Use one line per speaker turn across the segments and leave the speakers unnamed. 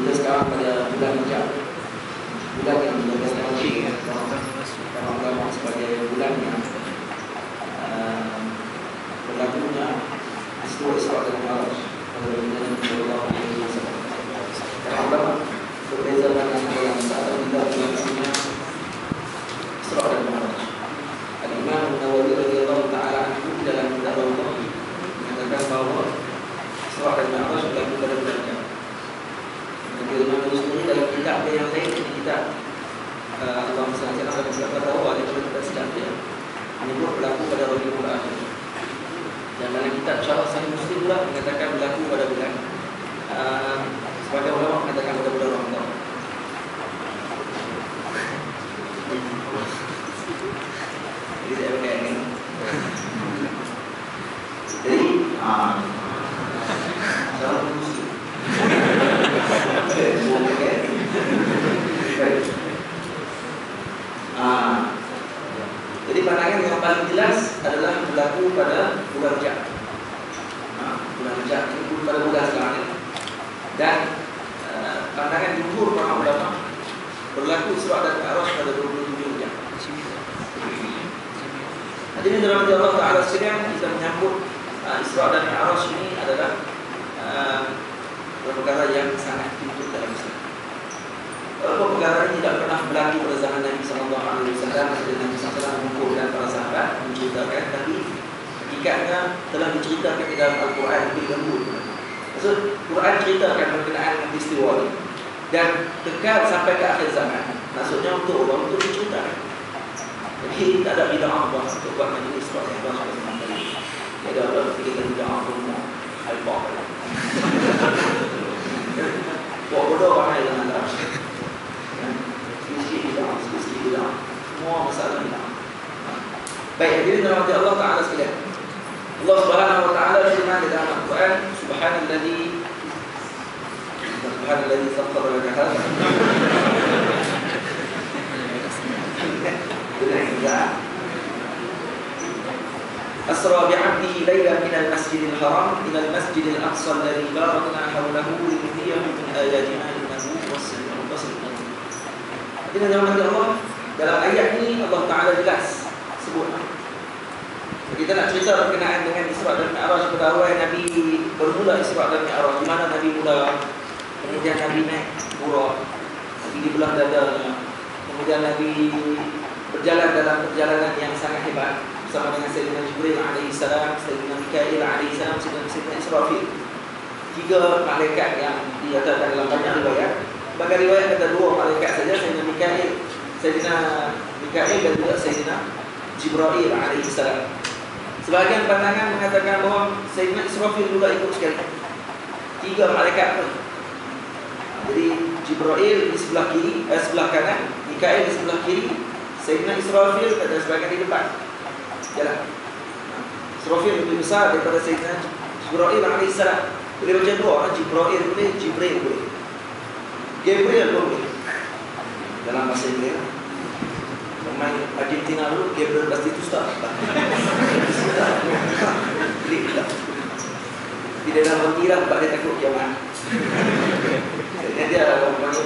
kita sekarang pada bulan Rajab, bulan yang dilakukan oleh orang ulama sebagai bulan yang berlakunya peristiwa Isra dan Mi'raj pada Nabi sallallahu alaihi wasallam. Para ulama berbeza dengan yang ada di dalamnya Isra dan Mi'raj. Al-Imam Nawawi radhiyallahu taala anhu dalam kitab Allah mengatakan bahawa Isra dan Mi'raj berlaku pada bulan Rajab. Imam Nawawi sendiri dalam kitab yang lain, kitab Allah SWT ada beberapa tahu ada kitab sedap dia menyebut berlaku pada Rabiul Akhir. Dan dalam kitab Syarah Sahih Muslim pula mengatakan berlaku pada bulan sebagian ulama mengatakan pada bulan Ramadan. Jadi saya pakai ini. Jadi Syarah Muslim. Jadi pandangan yang paling jelas adalah berlaku pada bulan Rajab. Bulan Rajab itu pada bulan sekarang ini. Dan pandangan jumhur para ulama berlaku Isra dan Mi'raj pada 27 Rajab. Hadirin dirahmati Allah Taala sekalian, kita menyambut Isra dan Mi'raj ini adalah perkara yang sangat penting dalam Islam. Perkara ini tidak pernah berlaku pada zaman Nabi sallallahu alaihi wasallam. Nabi sallallahu mengumpulkan para sahabat menceritakan, tapi hakikatnya telah diceritakan di dalam Al-Quran lebih dahulu. Maksud Quran ceritakan berkenaan peristiwa ini dan kekal sampai ke akhir zaman. Maksudnya untuk orang untuk diceritakan. Jadi tak ada bid'ah apa untuk buat majlis Isra dan Mi'raj pada zaman ini. Tidak ada kita bid'ah rumah al-Baqarah. Buat bodoh ramai dalam antara sikit bid'ah, semua masalah bid'ah. Baik, jadi dirahmati Allah Ta'ala sekalian, Allah Subhanahu wa Ta'ala berfirman di dalam Al-Quran, Subhanalladzi sakhkhara laka hadha أسرى بعبده ليلا من المسجد الحرام إلى المسجد الأقصى الذي باركنا حوله لنريه من آياتنا إنه هو السميع البصير. Jadi dalam Allah, dalam ayat ini Allah Taala jelas sebut. Kita nak cerita berkenaan dengan Isra dan Mi'raj. Pada awal Nabi bermula Isra dan Mi'raj, di mana Nabi mula, kemudian Nabi naik burak, Nabi di belah dadanya, kemudian Nabi berjalan dalam perjalanan yang sangat hebat bersama dengan Sayyidina Jibril alaihissalam, Sayyidina Mikail alaihissalam, Sayyidina Israfil. 3 malaikat yang dinyatakan dalam banyak riwayat. Bagi riwayat kata 2 malaikat saja, Sayyidina Mikail dan juga Sayyidina Jibril alaihissalam. Sebahagian pandangan mengatakan bahawa Sayyidina Israfil juga ikut sekali. 3 malaikat pun. Jadi Jibril di sebelah kiri, sebelah kanan, Mikail di sebelah kiri, Sayyidina Israfil pada sebahagian di depan. Jalan. Israfil lebih besar daripada Sayyidina Jibril alaihissalam. Boleh baca 2, Jibril boleh, Jibril boleh. Gabriel pun boleh. Dalam bahasa Inggeris. Pemain Argentina dulu, Gabriel pasti itu start. Tidak dalam berkira sebab dia takut kiamat. Dia panggil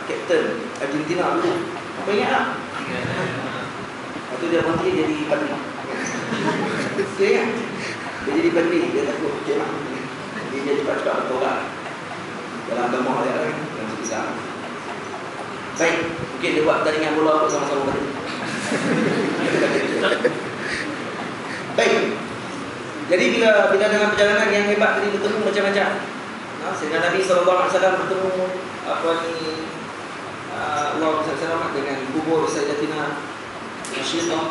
Kapten Argentina dulu. Apa ingat tak? Lepas tu dia berhenti jadi padri. Dia ingat? Dia jadi padri, dia takut kiamat. Dia cepat-cepat bertolak. Dalam agama dia kan yang sebesar. Baik, mungkin dia buat jaringan bola apa sama-sama tadi. Baik. Jadi bila dalam perjalanan yang hebat tadi bertemu macam-macam. Sehingga Nabi SAW bertemu Allah SAW dengan kubur Sayyidatina Masyitah.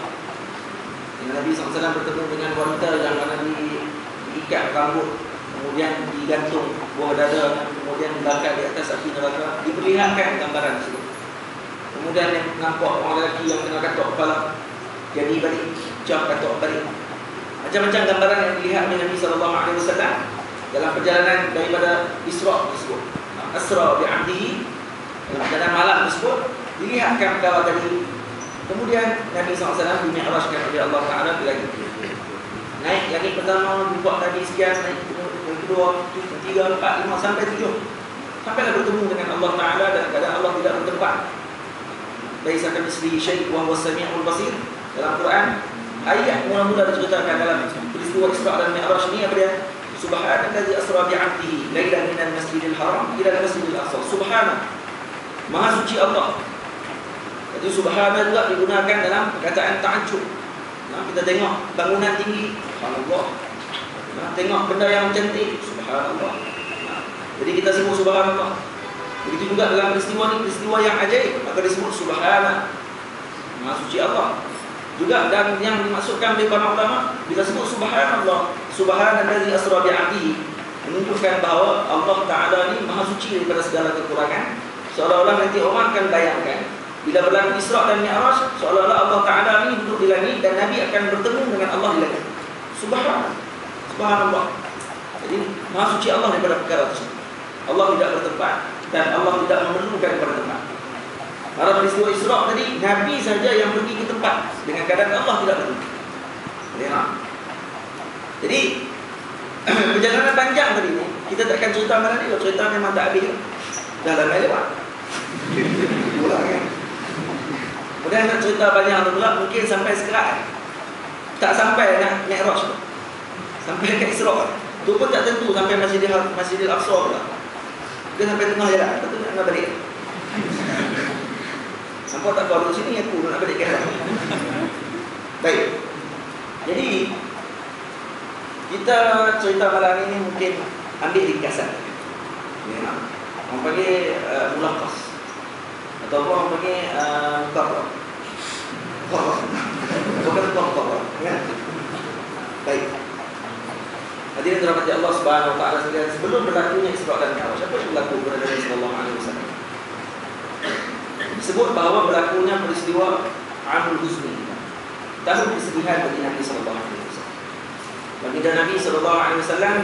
Nabi SAW bertemu dengan wanita yang mana diikat rambut, kemudian digantung bawah dada, kemudian dibakar di atas api neraka. Diperlihatkan gambaran tersebut. Kemudian yang nampak orang lelaki yang kena katuk kepala, jadi balik, cap katuk balik. Macam-macam gambaran yang dilihat oleh Nabi SAW dalam perjalanan daripada Isra tersebut. Asra bi'abdihi, dalam perjalanan malam tersebut dilihatkan perkara tadi. Kemudian Nabi SAW dimi'rajkan oleh Allah Ta'ala ke langit. Naik langit pertama, jumpa Nabi sekian, naik yang kedua, 3, 4, 5 sampai 7. Sampailah bertemu dengan Allah Ta'ala dalam keadaan Allah tidak bertempat. Laisa kamitslihi syai' wa huwas sami'ul basir. Dalam Quran, ayat mula-mula diceritakan dalam peristiwa Isra dan Mi'raj ini apa dia? Subhanallazi asra bi'abdihi lailan minal masjidil haram ila al-masjidil aqsa. Subhana, Maha suci Allah. Jadi subhana juga digunakan dalam perkataan ta'ajjub. Kita tengok bangunan tinggi, subhanallah. Tengok benda yang cantik, subhanallah. Jadi kita sebut subhanallah. Begitu juga dalam peristiwa ini, peristiwa yang ajaib, maka disebut subhana, Maha suci Allah. Juga dan yang dimaksudkan oleh para ulama bila sebut subhanallah, subhanallazi asra bi'abdihi, menunjukkan bahawa Allah Ta'ala ni Maha suci daripada segala kekurangan. Seolah-olah nanti orang akan bayangkan bila berlaku Isra dan Mi'raj, seolah-olah Allah Ta'ala ni duduk di langit dan Nabi akan bertemu dengan Allah di langit. Subhanallah. Jadi Maha suci Allah daripada perkara tersebut. Allah tidak bertempat dan Allah tidak memerlukan bertempat. Pada peristiwa Isra tadi, Nabi saja yang pergi ke tempat dengan keadaan Allah tidak perlu. Jadi perjalanan panjang tadi ni, kita takkan cerita malam ni. Kalau cerita memang tak habis. Dah lama lewat. Pula kan. Kemudian nak cerita banyak tu pula, mungkin sampai sekerat. Tak sampai nak Mi'raj tu. Sampai ke Isra. Tu pun tak tentu sampai Masjidil Aqsa pula. Dia sampai tengah jalan, lepas tu nak balik. Sampai tak keluar dari sini, aku nak balik ke arah. Baik. Jadi kita cerita malam ini mungkin ambil ringkasan. Orang panggil mulaqas, ataupun orang panggil muqarrar. Bukan muqarrar. Baik. Hadirin dirahmati Allah Subhanahu wa taala sekalian, sebelum berlakunya Isra dan Mi'raj, apa yang berlaku kepada Nabi sallallahu alaihi wasallam? Disebut bahawa berlakunya peristiwa Amul Huzni, tahun kesedihan bagi Nabi sallallahu alaihi wasallam. Baginda Nabi sallallahu alaihi wasallam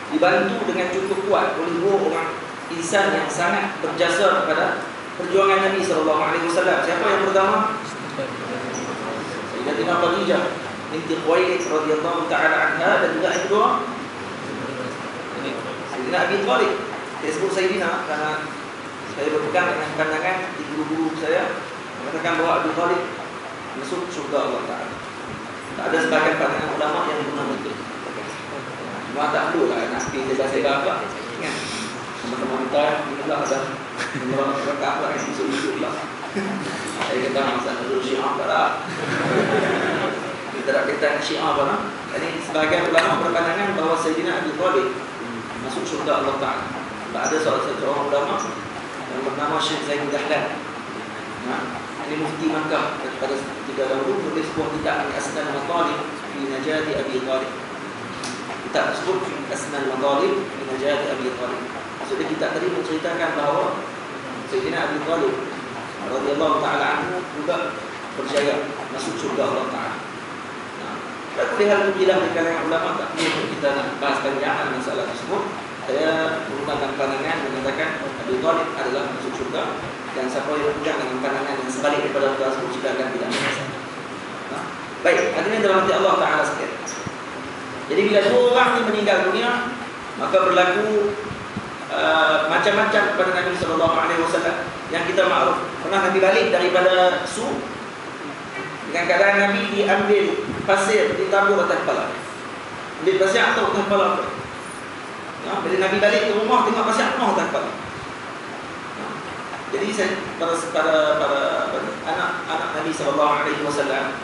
dibantu dengan cukup kuat oleh dua orang insan yang sangat berjasa kepada perjuangan Nabi sallallahu alaihi wasallam. Siapa yang pertama? Sayyidatina Khadijah binti Khuwailid radhiyallahu taala anha, dan juga yang kedua Sayyidina Abi Thalib. Saya sebut Sayyidina kerana saya berpegang dengan pandangan di guru-guru saya mengatakan bahawa Abu Thalib masuk syurga Allah Ta'ala. Tak ada sebagian pandangan ulama yang benar betul. Cuma tak perlu lah nak pergi sebab apa kan. Teman-teman kita inilah ada orang berkata lah yang masuk-masuk lah. Saya kata masalah dulu Syiah tak lah. Kita tak kata Syiah apa lah. Jadi sebagian ulama berpandangan bahawa Sayyidina Abu Thalib masuk syurga Allah Ta'ala. Tak ada seorang ulama yang bernama Syekh Zaid Dahlan. Ini mufti Makkah pada ketika dahulu menulis sebuah kitab Asnal Matalib fi Najati Abi Thalib. Kitab tersebut Asnal Matalib fi Najati Abi Thalib. Maksudnya kitab tadi menceritakan bahawa Sayyidina Abi Thalib radhiyallahu taala anhu juga berjaya masuk syurga Allah Taala. Tak boleh hal menjelang di kalangan ulama, tak perlu kita nak bahas panjang masalah tersebut. Saya menggunakan pandangan mengatakan Abu Thalib adalah masuk syurga, dan siapa yang pegang dengan pandangan yang sebalik daripada Allah tersebut juga akan tidak masuk. Baik, hadirin dirahmati Allah Ta'ala sekalian. Jadi bila dua orang ini meninggal dunia, maka berlaku macam-macam kepada Nabi sallallahu alaihi wasallam. Yang kita maklum, pernah Nabi balik daripada Su dengan keadaan Nabi diambil pasir ditabur atas kepala. Ambil pasir atau atas kepala apa? Bila Nabi balik ke rumah, tengok pasir penuh atas kepala. Jadi para anak Nabi sallallahu alaihi wasallam,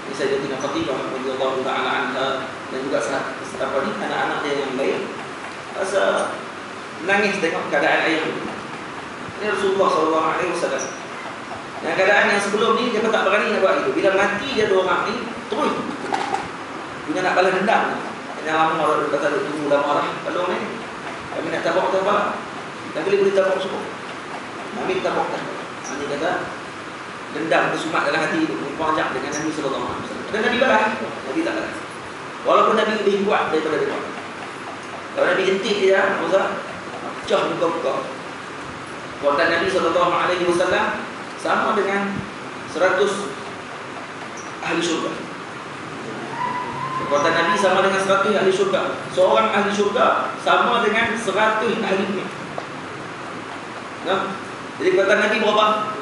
ini Sayyidatina Fatimah radhiyallahu taala anha, dan juga anak-anak dia yang lain, rasa menangis tengok keadaan ayah. Ini Rasulullah sallallahu alaihi wasallam. Yang keadaan yang sebelum ni dia tak berani nak buat itu. Bila mati dia dua orang ni terus punya nak balas dendam. Yang lama orang kata tunggu lama lah. Kalau ni kami nak tabak tak. Tapi boleh tabak semua. Nabi tabak tak. Nabi kata dendam bersumat dalam hati itu, berpanjang dengan Nabi sallallahu alaihi wasallam. Dan Nabi balas, Nabi tak balas. Walaupun Nabi lebih kuat daripada dia. Kalau Nabi hentik dia, masa pecah buka-buka. Kuatan Nabi sallallahu alaihi wasallam sama dengan 100 ahli syurga. Kekuatan Nabi sama dengan 100 ahli syurga. Seorang ahli syurga sama dengan 100 ahli dunia. Nah, jadi kekuatan Nabi berapa?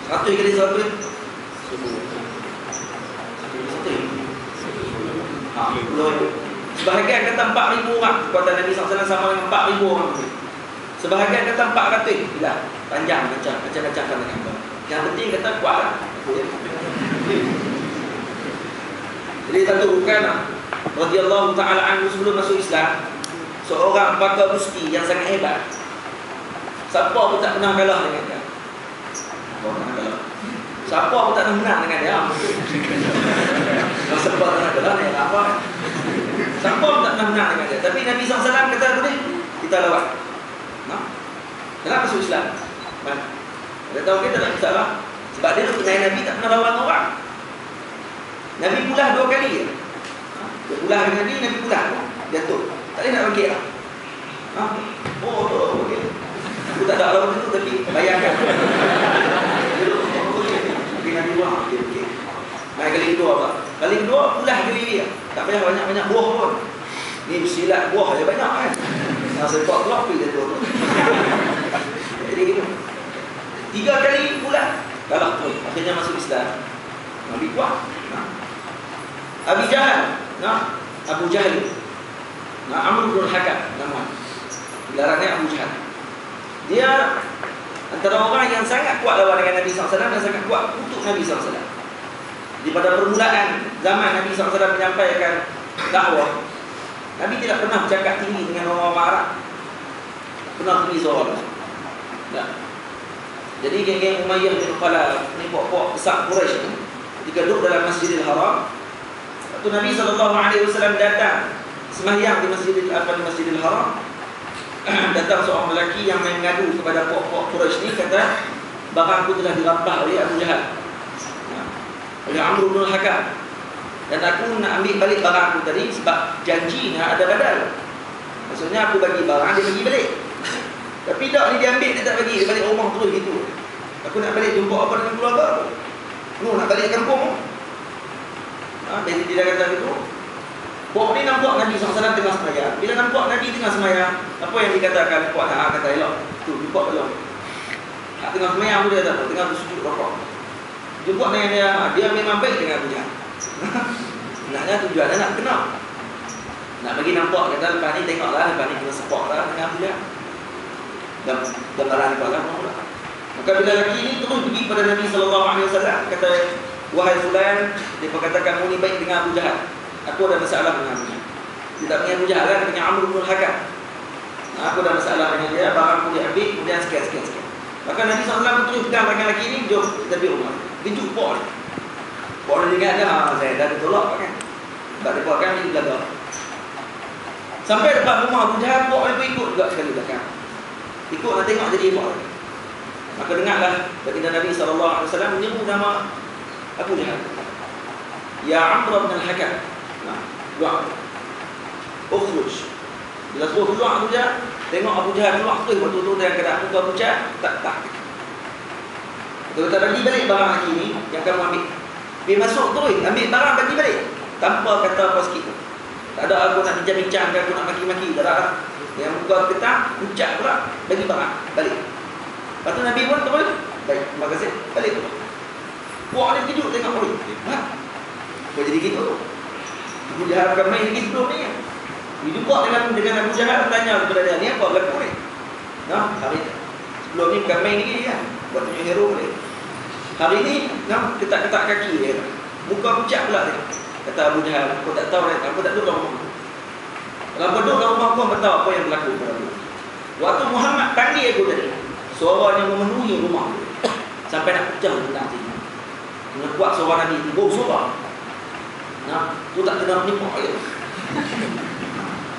100 kali 100 Sebahagian kata 4,000 orang. Kekuatan Nabi SAW sama dengan 4,000 orang. Sebahagian kata 400. Bila panjang macam-macam kata. Yang penting kata kuat lah. Jadi satu bukan radhiyallahu ta'ala anhu sebelum masuk Islam, seorang pakar musti yang sangat hebat. Siapa pun tak pernah kalah dengan dia. Siapa pun tak pernah menang dengan dia. Siapa tak pernah kalah dengan apa? Siapa pun tak pernah menang dengan dia. Tapi Nabi SAW kata boleh, kita lawan. Kenapa masuk Islam? Ada tahu kita tak masalah. Sebab dia tu Nabi tak pernah lawan orang. Nabi pulah 2 kali je. Dia pulah dengan Nabi pulah. Jatuh. Tak boleh nak bangkit lah. Oh, okay. Aku tak ada lawan itu, tapi bayangkan. Nabi buah. Okay. Kali kedua apa? Kali kedua pulah dia. Tak payah banyak-banyak buah pun. Ni bersilat buah je banyak kan. Sebab keluar pergi jatuh. Jadi gitu. 3 kali pulah. Kalah pun. Akhirnya masuk Islam. Nabi kuat. Abi Jahal, Abu Jahal, Amr bin Hakam, nama gelarnya Abu Jahal. Dia antara orang yang sangat kuat lawan dengan Nabi SAW dan sangat kuat untuk Nabi SAW. Di pada permulaan zaman Nabi SAW menyampaikan dakwah, Nabi tidak pernah bercakap tinggi dengan orang-orang Arab. Pernah tinggi suara. Tak. Jadi geng-geng Umayyah bin Khalaf ni pokok besar Quraisy ni, ketika duduk dalam Masjidil Haram, waktu Nabi SAW datang sembahyang di Masjidil Haram, datang seorang lelaki yang mengadu kepada pokok Quraisy ni, kata barangku telah dirampas oleh Abu Jahal, oleh Amr bin Hakam, dan aku nak ambil balik barangku tadi sebab janji nak ada badal. Maksudnya aku bagi barang, dia bagi balik. Tapi tak, ni dia ambil, dia tak bagi, dia balik rumah terus gitu. Aku nak balik jumpa apa dengan keluarga aku. Nak balik kampung. Jadi dia kata gitu. Puak ni nampak Nabi SAW tengah semayang. Bila nampak Nabi tengah semayang, apa yang dikatakan? Puak kata elok. Tu, jumpa elok. Tengah semayang tu dia kata, tengah bersujud rokok. Jumpa dengan dia memang baik dengan Abu Jahal. Naknya tujuannya nak kenal. Nak bagi nampak, kata lepas ni tengoklah, lepas ni kena support lah dengan Abu Jahal. Gambaran kau lah. Maka bila lelaki ini terus pergi pada Nabi SAW, kata, wahai fulan, dia berkatakan kamu ni baik dengan Abu Jahal. Aku ada masalah dengan Abu Jahal. Tidak dengan Abu Jahal, dengan Amr bin Hakam. Aku ada masalah dengan dia, barangku dia ambil, kemudian sekian. Maka Nabi SAW terus pegang tangan lelaki ini, jom kita pergi rumah. Dia jumpa dia. Puak dia ingat dah, saya dah ditolak kan. Sebab dia buatkan di belakang. Sampai depan rumah Abu Jahal, puak dia pun ikut juga sekali belakang. Ikut nak tengok jadi puak. Maka dengarlah baginda Nabi SAW menyebut nama Abu Jahal. Ya Amr bin Hakam. Keluar. Ukhruj. Bila suruh keluar Abu Jahal, tengok Abu Jahal keluar tu, waktu tu dia kena muka pucat, tak. Kita bagi balik barang lagi ni yang kamu ambil. Dia masuk terus, ambil barang bagi balik. Tanpa kata apa sikit. Tak ada aku nak bincang-bincang, aku nak maki-maki, tak ada. Yang muka ketak, pucat pula, bagi barang, balik. Lepas tu Nabi pun terus, baik, terima kasih, balik tu. Puak ni kejut tengok pun. Kau jadi gitu. Abu Jahal bukan main lagi sebelum ni. Dia jumpa dengan Abu Jahal, tanya kepada dia, ni apa berlaku ni? Hari ni. Sebelum ni bukan main lagi kan. Buat tunjuk hero ni. Hari ni, ketak-ketak kaki dia. Muka pucat pula dia. Kata Abu Jahal, aku tak tahu, aku tak duduk dalam rumah. Kalau aku duduk dalam rumah, aku tak tahu apa yang berlaku pada aku. Waktu Muhammad panggil aku tadi, suara yang memenuhi rumah sampai nak pecah benda tu. Dengan kuat suara Nabi, tiba suara. Tu tak kena menipu lagi.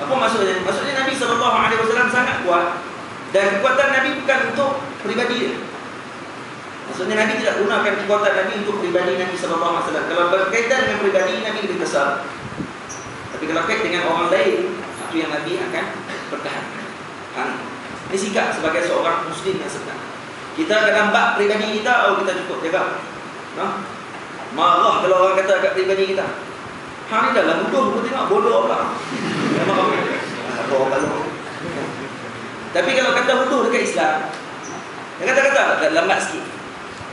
Apa maksudnya? Maksudnya Nabi SAW sangat kuat. Dan kekuatan Nabi bukan untuk peribadi dia. Maksudnya Nabi tidak gunakan kekuatan Nabi untuk peribadi Nabi SAW. Kalau berkaitan dengan peribadi, Nabi lebih besar. Tapi kalau kait dengan orang lain, itu yang Nabi akan pertahankan. Ini sikap sebagai seorang Muslim yang sebenar. Kita dalam bab peribadi kita, kita cukup jaga. Marah kalau orang kata kat peribadi kita. Hang ni dah lah bodoh, kau tengok bodoh pula. Memang apa orang kalau. Tapi kalau kata bodoh dekat Islam, dia kata lambat sikit.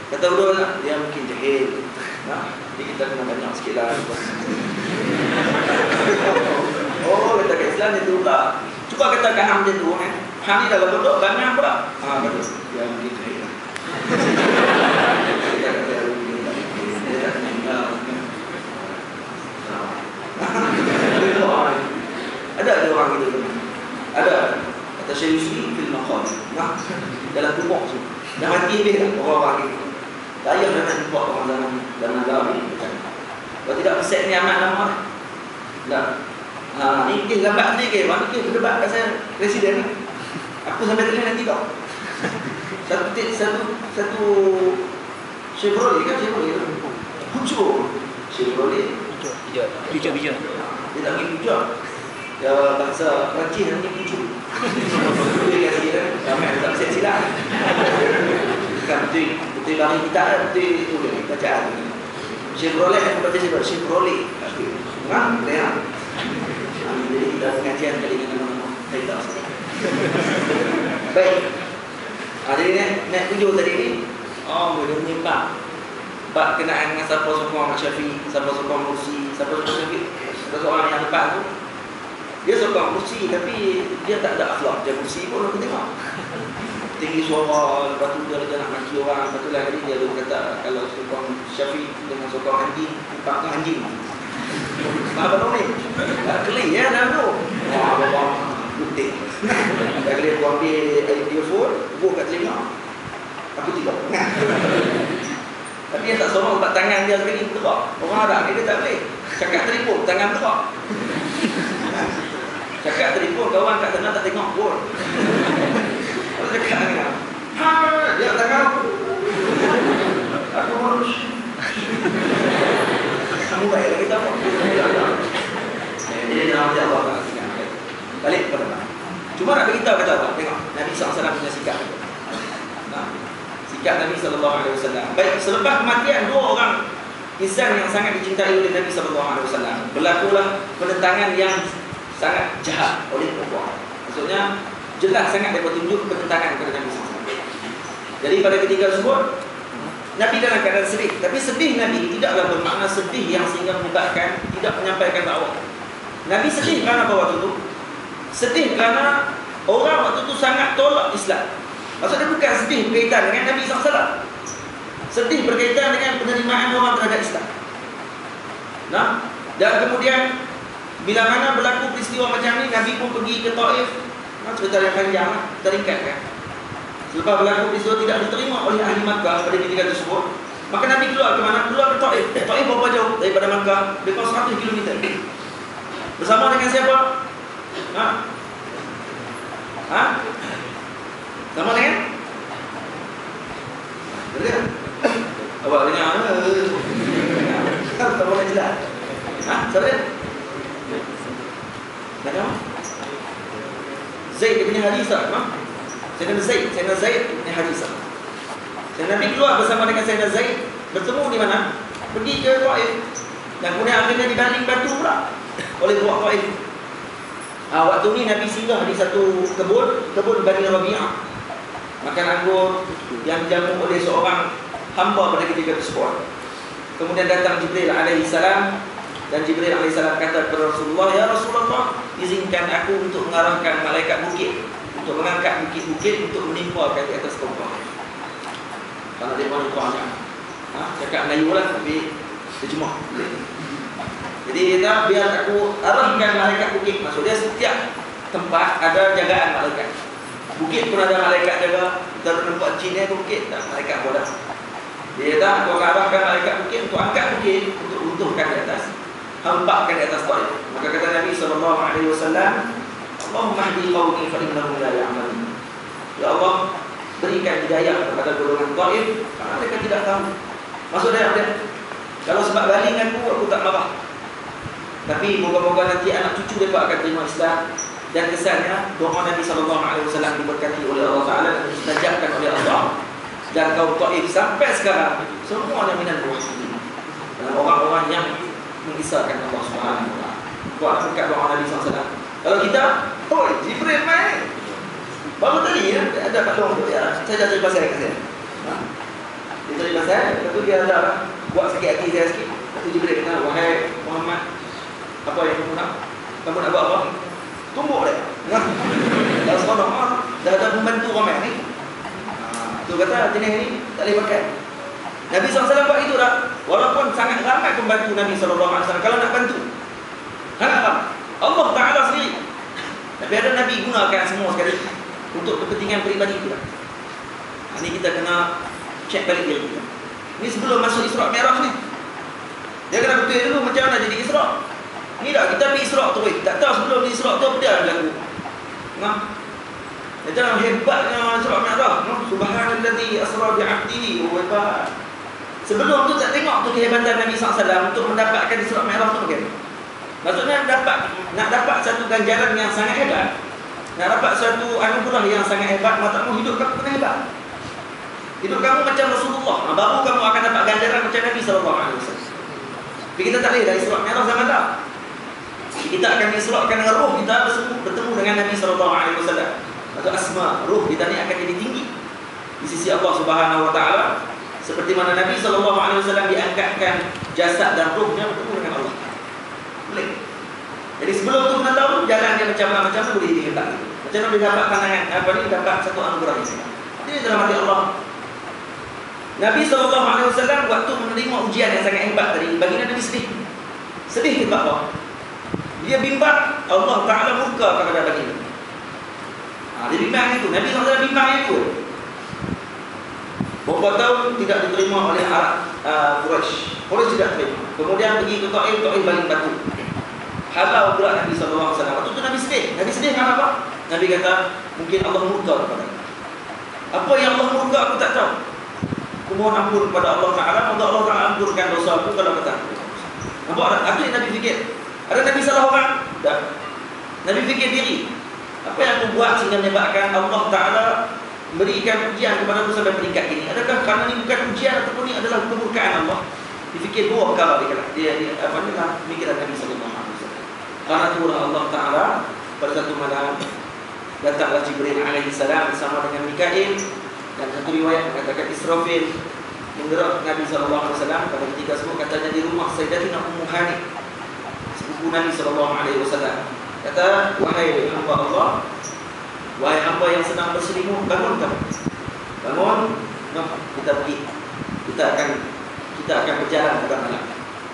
Kata bodoh lah, dia mungkin jahil. Jadi kita kena banyak sikit lah. Oh, kata kat Islam dia tu pula. Cuba katakan hang macam tu kan. Hang ni dah lah bodoh, banyak pula. Betul. Dia mungkin jahil lah. Ada orang gitu. Ada kata Syekh Yusri fil maqam. Dalam kubur tu. Dah mati habis dah orang-orang gitu. Tak payah nak jumpa orang zaman Nabi. Kalau tidak peset ni amat lama. Tak. Ni kes lambat ni ke? Mana kes berdebat pasal presiden ni. Aku sampai tadi nanti tau. Satu Chevrolet kan Chevrolet. Pucuk. Chevrolet.
Bijak.
Dia tak pergi pucuk. Ya bangsa Perancis namanya pucuk. Dia kasi kan. Ramai tak set silap. Kan betul bagi kita betul itu dia bacaan. Chevrolet aku baca Chevrolet. Kan? Dia. Jadi kita pengajian kali ini nama saya tak salah. Baik. Jadi nak tujuh tadi ni. Dia menyimpang. Bab kenaan dengan siapa sokong Ahmad Syafiq, siapa sokong Mursi, siapa sokong Syafiq. Ada seorang yang depan tu. Dia sokong Mursi tapi dia tak ada akhlak. Dia Mursi pun aku tengok. Tinggi suara, lepas tu dia nak maki orang. Lepas tu lah tadi dia kata kalau sokong Syafiq dengan sokong anjing, empat tu anjing. Apa ni? Tak keli ya dalam tu. Wah, putih. Tak keli aku ambil earphone, buat kat telinga. Aku tidak. Tapi dia tak sorong sebab tangan dia sekali bergerak. Orang Arab ni dia tak boleh. Cakap telefon, tangan bergerak. Cakap telefon, kawan kat sana tak tengok pun. Kalau cakap dengan dia tangan aku. Aku harus kamu baik lagi tak apa. Jadi dalam hati Allah tak sikap. Balik kepada Allah. Cuma nak beritahu kata Allah. Tengok Nabi SAW punya sikap. Sikap Nabi SAW. Baik, selepas kematian dua orang insan yang sangat dicintai oleh Nabi SAW, berlakulah penentangan yang sangat jahat oleh perempuan. Maksudnya jelas sangat dia bertunjuk penentangan kepada Nabi SAW. Jadi pada ketika tersebut Nabi dalam keadaan sedih. Tapi sedih Nabi tidaklah bermakna sedih yang sehingga menyebabkan tidak menyampaikan dakwah. Nabi sedih kerana apa waktu itu? Sedih kerana orang waktu itu sangat tolak Islam. Maksudnya bukan sedih berkaitan dengan Nabi SAW. Sedih berkaitan dengan penerimaan orang terhadap Islam. Dan kemudian bila mana berlaku peristiwa macam ni, Nabi pun pergi ke Taif. Cerita yang panjang, teringkat kan. Selepas berlaku peristiwa tidak diterima oleh ahli Makkah pada ketika tersebut, maka Nabi keluar ke mana? Keluar ke Taif. Taif berapa jauh daripada Makkah? Lebih 100 km. Bersama dengan siapa? Sama dengan? Betul? Awak dengar? Tak boleh jelas. Siapa dia? Nama? Zaid bin Harisah. Sayyidina Zaid bin Harisah. Sayyidina Nabi keluar bersama dengan Sayyidina Zaid, bertemu di mana? Pergi ke Taif. Dan kemudian akhirnya dibaling batu pula oleh buah Taif. Waktu ni Nabi singgah di satu kebun Bani Rabi'ah. Makan anggur yang dijamu oleh seorang hamba pada ketika tersebut. Kemudian datang Jibril alaihissalam, dan Jibril alaihissalam kata kepada Rasulullah, "Ya Rasulullah, izinkan aku untuk mengarahkan malaikat bukit, untuk mengangkat bukit-bukit untuk menimpakan di atas kaum." Kalau dia mahu tuanya, cakap Melayu lah, tapi terjemah. Jadi kita biar aku arahkan malaikat bukit. Maksudnya setiap tempat ada jagaan malaikat. Bukit pun ada malaikat jaga. Kita nampak Cina tu bukit, tak malaikat bodoh. Dia kata, aku akan arahkan malaikat bukit untuk angkat bukit, untuk runtuhkan di atas, hempakkan di atas Taif. Maka kata Nabi SAW, Allahumma hdi qawmi fa innahum la ya'lamun. Ya Allah, berikan hidayah kepada golongan Taif karena mereka tidak tahu. Maksudnya apa? Kalau sebab baling aku tak marah. Tapi moga-moga nanti anak cucu mereka akan terima Islam. Dan kesannya doa Nabi SAW diberkati oleh Allah Ta'ala dan distajabkan oleh Allah. Dan kaum Taif sampai sekarang semuanya minal muwahhidin, orang-orang yang mengisahkan Allah Subhanahu wa taala. Buat dekat doa Nabi SAW. Kalau kita, oi, Jibril main. Baru tadi ya, ada kat luar tu ya. Saya dah cari pasal kat saya. Dia cari pasal, lepas tu dia ada buat sakit hati saya sikit. Lepas tu Jibril kata, wahai Muhammad, apa yang kamu nak? Kamu nak buat apa? Tumbuk dia. Dah seronok, dah ada membantu ramai ni. Tu kata jenis ni tak boleh pakai. Nabi SAW buat itu dah. Walaupun sangat ramai pembantu Nabi SAW kalau nak bantu. Kenapa? Allah Ta'ala sendiri. Tapi ada Nabi gunakan semua sekali untuk kepentingan peribadi itu. Ini kita kena cek balik diri kita. Ini sebelum masuk Isra' Mi'raj ni. Dia kena betul dulu macam mana jadi Isra'. Ni dah kita pergi Isra' tu. Tak tahu sebelum Isra' tu apa dia berlaku. Nah. Macam hebatnya Isra' Mi'raj. Subhanallazi asra bi'abdihi wa hebat. Sebelum tu tak tengok tu kehebatan Nabi SAW untuk mendapatkan Isra' Mi'raj tu bagaimana. Maksudnya nak dapat satu ganjaran yang sangat hebat, nak dapat satu anugerah yang sangat hebat, maksudnya hidup kamu kena hebat. Hidup kamu macam Rasulullah, baru kamu akan dapat ganjaran macam Nabi SAW. Tapi kita tak boleh dari Isra' Mi'raj zaman dah. Kita akan diisrakan dengan roh kita bertemu dengan Nabi SAW. Atau asma, roh kita ni akan jadi tinggi di sisi Allah Subhanahu Wa Taala. Seperti mana Nabi SAW diangkatkan jasad dan rohnya bertemu dengan Allah. Boleh. Jadi sebelum tu kena tahu jalan dia macam mana boleh jadi hebat. Macam mana dia dapat pandangan dapat satu anugerah ini. Ini dalam hati Allah. Nabi SAW waktu menerima ujian yang sangat hebat tadi, baginda Nabi sedih. Sedih sebab apa? Dia bimbang Allah Ta'ala murka kepada baginda. Dia bimbang itu. Nabi SAW bimbang itu. Beberapa tahun tidak diterima oleh Arab Quraisy. Quraisy tidak terima. Kemudian pergi ke Taif, Taif baling batu. Halau pula Nabi SAW. Waktu itu Nabi sedih. Nabi sedih kenapa apa? Nabi kata, mungkin Allah murka kepada aku. Apa yang Allah murka aku tak tahu. Aku mohon ampun kepada Allah Ta'ala. Moga Allah Ta'ala ampunkan dosa aku kalau kata aku. Nampak tak? Apa yang Nabi fikir? Ada Nabi salah orang? Tak. Nabi fikir diri. Apa yang aku buat sehingga menyebabkan Allah Ta'ala berikan ujian kepada aku sampai peringkat ini? Adakah kerana ini bukan ujian ataupun ini adalah kemurkaan Allah? Difikir dua perkara dia pemikiran Nabi SAW. Karena itulah Allah Ta'ala pada satu malam datanglah Jibril alaihissalam bersama dengan Mikail, dan satu riwayat mengatakan Israfil menggerak Nabi SAW pada ketika sebut katanya di rumah Sayyidatina Ummu Hani, sepupu Nabi SAW. Kata, wahai hamba Allah, wahai hamba yang sedang berselimut, bangun kamu. Bangun, kita pergi. Kita akan berjalan pada malam.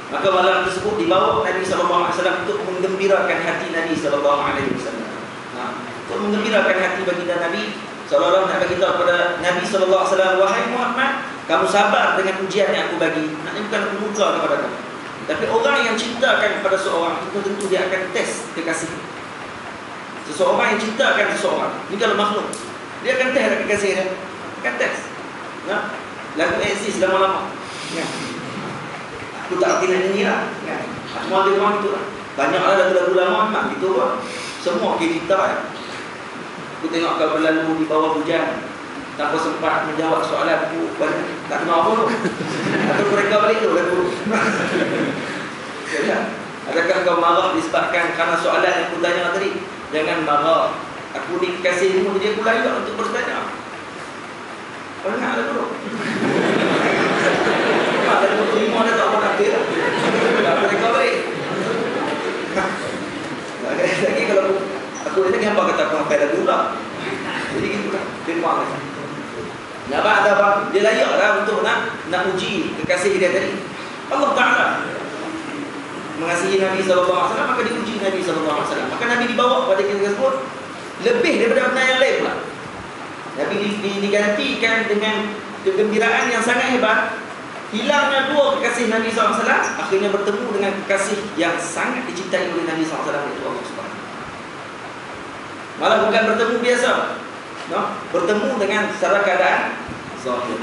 Maka malam tersebut dibawa Nabi SAW untuk menggembirakan hati Nabi SAW. Untuk menggembirakan hati baginda Nabi SAW, nak bagi tahu kepada Nabi SAW, wahai Muhammad, kamu sabar dengan ujian yang aku bagi. Maknanya bukan aku murka kepada kamu. Tapi orang yang cintakan kepada seorang itu tentu dia akan tes kekasih. Seseorang yang cintakan seseorang, ini kalau makhluk, dia akan tes kekasih dia. Akan tes. Lagu eksis lama-lama. Aku tak arti nak nyanyi lah. Semua ada orang itu lah. Banyaklah lagu-lagu lama memang gitu pun. Semua kita. Aku tengok kau berlalu di bawah hujan tanpa sempat menjawab soalan aku, tak kenal apa tu. Atau mereka balik tu lagu. Adakah kau marah disebabkan kerana soalan yang aku tanya tadi? Jangan marah. Aku ni kekasihmu, jadi aku layak untuk bertanya. Kau dengar lagu tu? Lagu terima dah tak apa nak kira. Mereka balik. Lagi kalau aku ini kenapa kata aku sampai lagu lah. Jadi gitu kan. Terima kasih. Nampak ada apa? Dia layaklah untuk nak uji kekasih dia tadi. Allah Ta'ala mengasihi Nabi SAW, maka diuji Nabi SAW. Maka Nabi dibawa pada kisah tersebut lebih daripada benda yang lain pula. Nabi digantikan dengan kegembiraan yang sangat hebat. Hilangnya dua kekasih Nabi SAW, akhirnya bertemu dengan kekasih yang sangat dicintai oleh Nabi SAW, iaitu Allah Subhanahu. Malah bukan bertemu biasa, bertemu dengan secara keadaan zahir,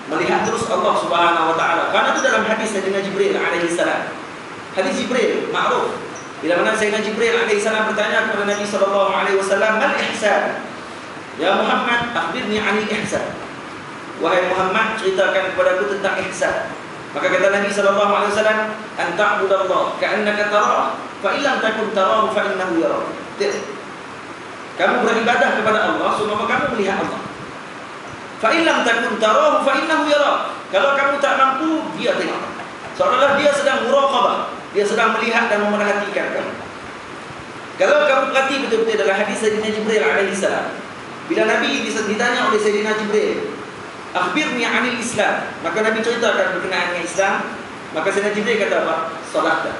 melihat terus Allah Subhanahu Wa Taala. Karena itu dalam hadis Sayyidina Jibril alaihissalam. Hadis Jibril ma'ruf. Bila mana Sayyidina Jibril alaihissalam bertanya kepada Nabi SAW, "Mal ihsan?" Ya Muhammad, akhbirni 'anil ihsan. Wahai Muhammad, ceritakan kepada aku tentang ihsan. Maka kata Nabi sallallahu alaihi wasallam, "An ta'budallah ka'annaka tarah, fa illam takun tarahu fa innahu yarak." Kamu beribadah kepada Allah seumpama kamu melihat Allah. Fa illam takun tarahu fa innahu yarak. Kalau kamu tak mampu, dia tengok. Seolah-olah dia sedang muraqabah, dia sedang melihat dan memerhatikan kamu. Kalau kamu perhati betul-betul dalam hadis Sayyidina Jibril alaihi salam, bila Nabi ditanya oleh Sayyidina Jibril, "Akhbirni 'anil Islam." Maka Nabi ceritakan berkenaan dengan Islam. Maka Sayyidina Jibril kata apa? Salatah.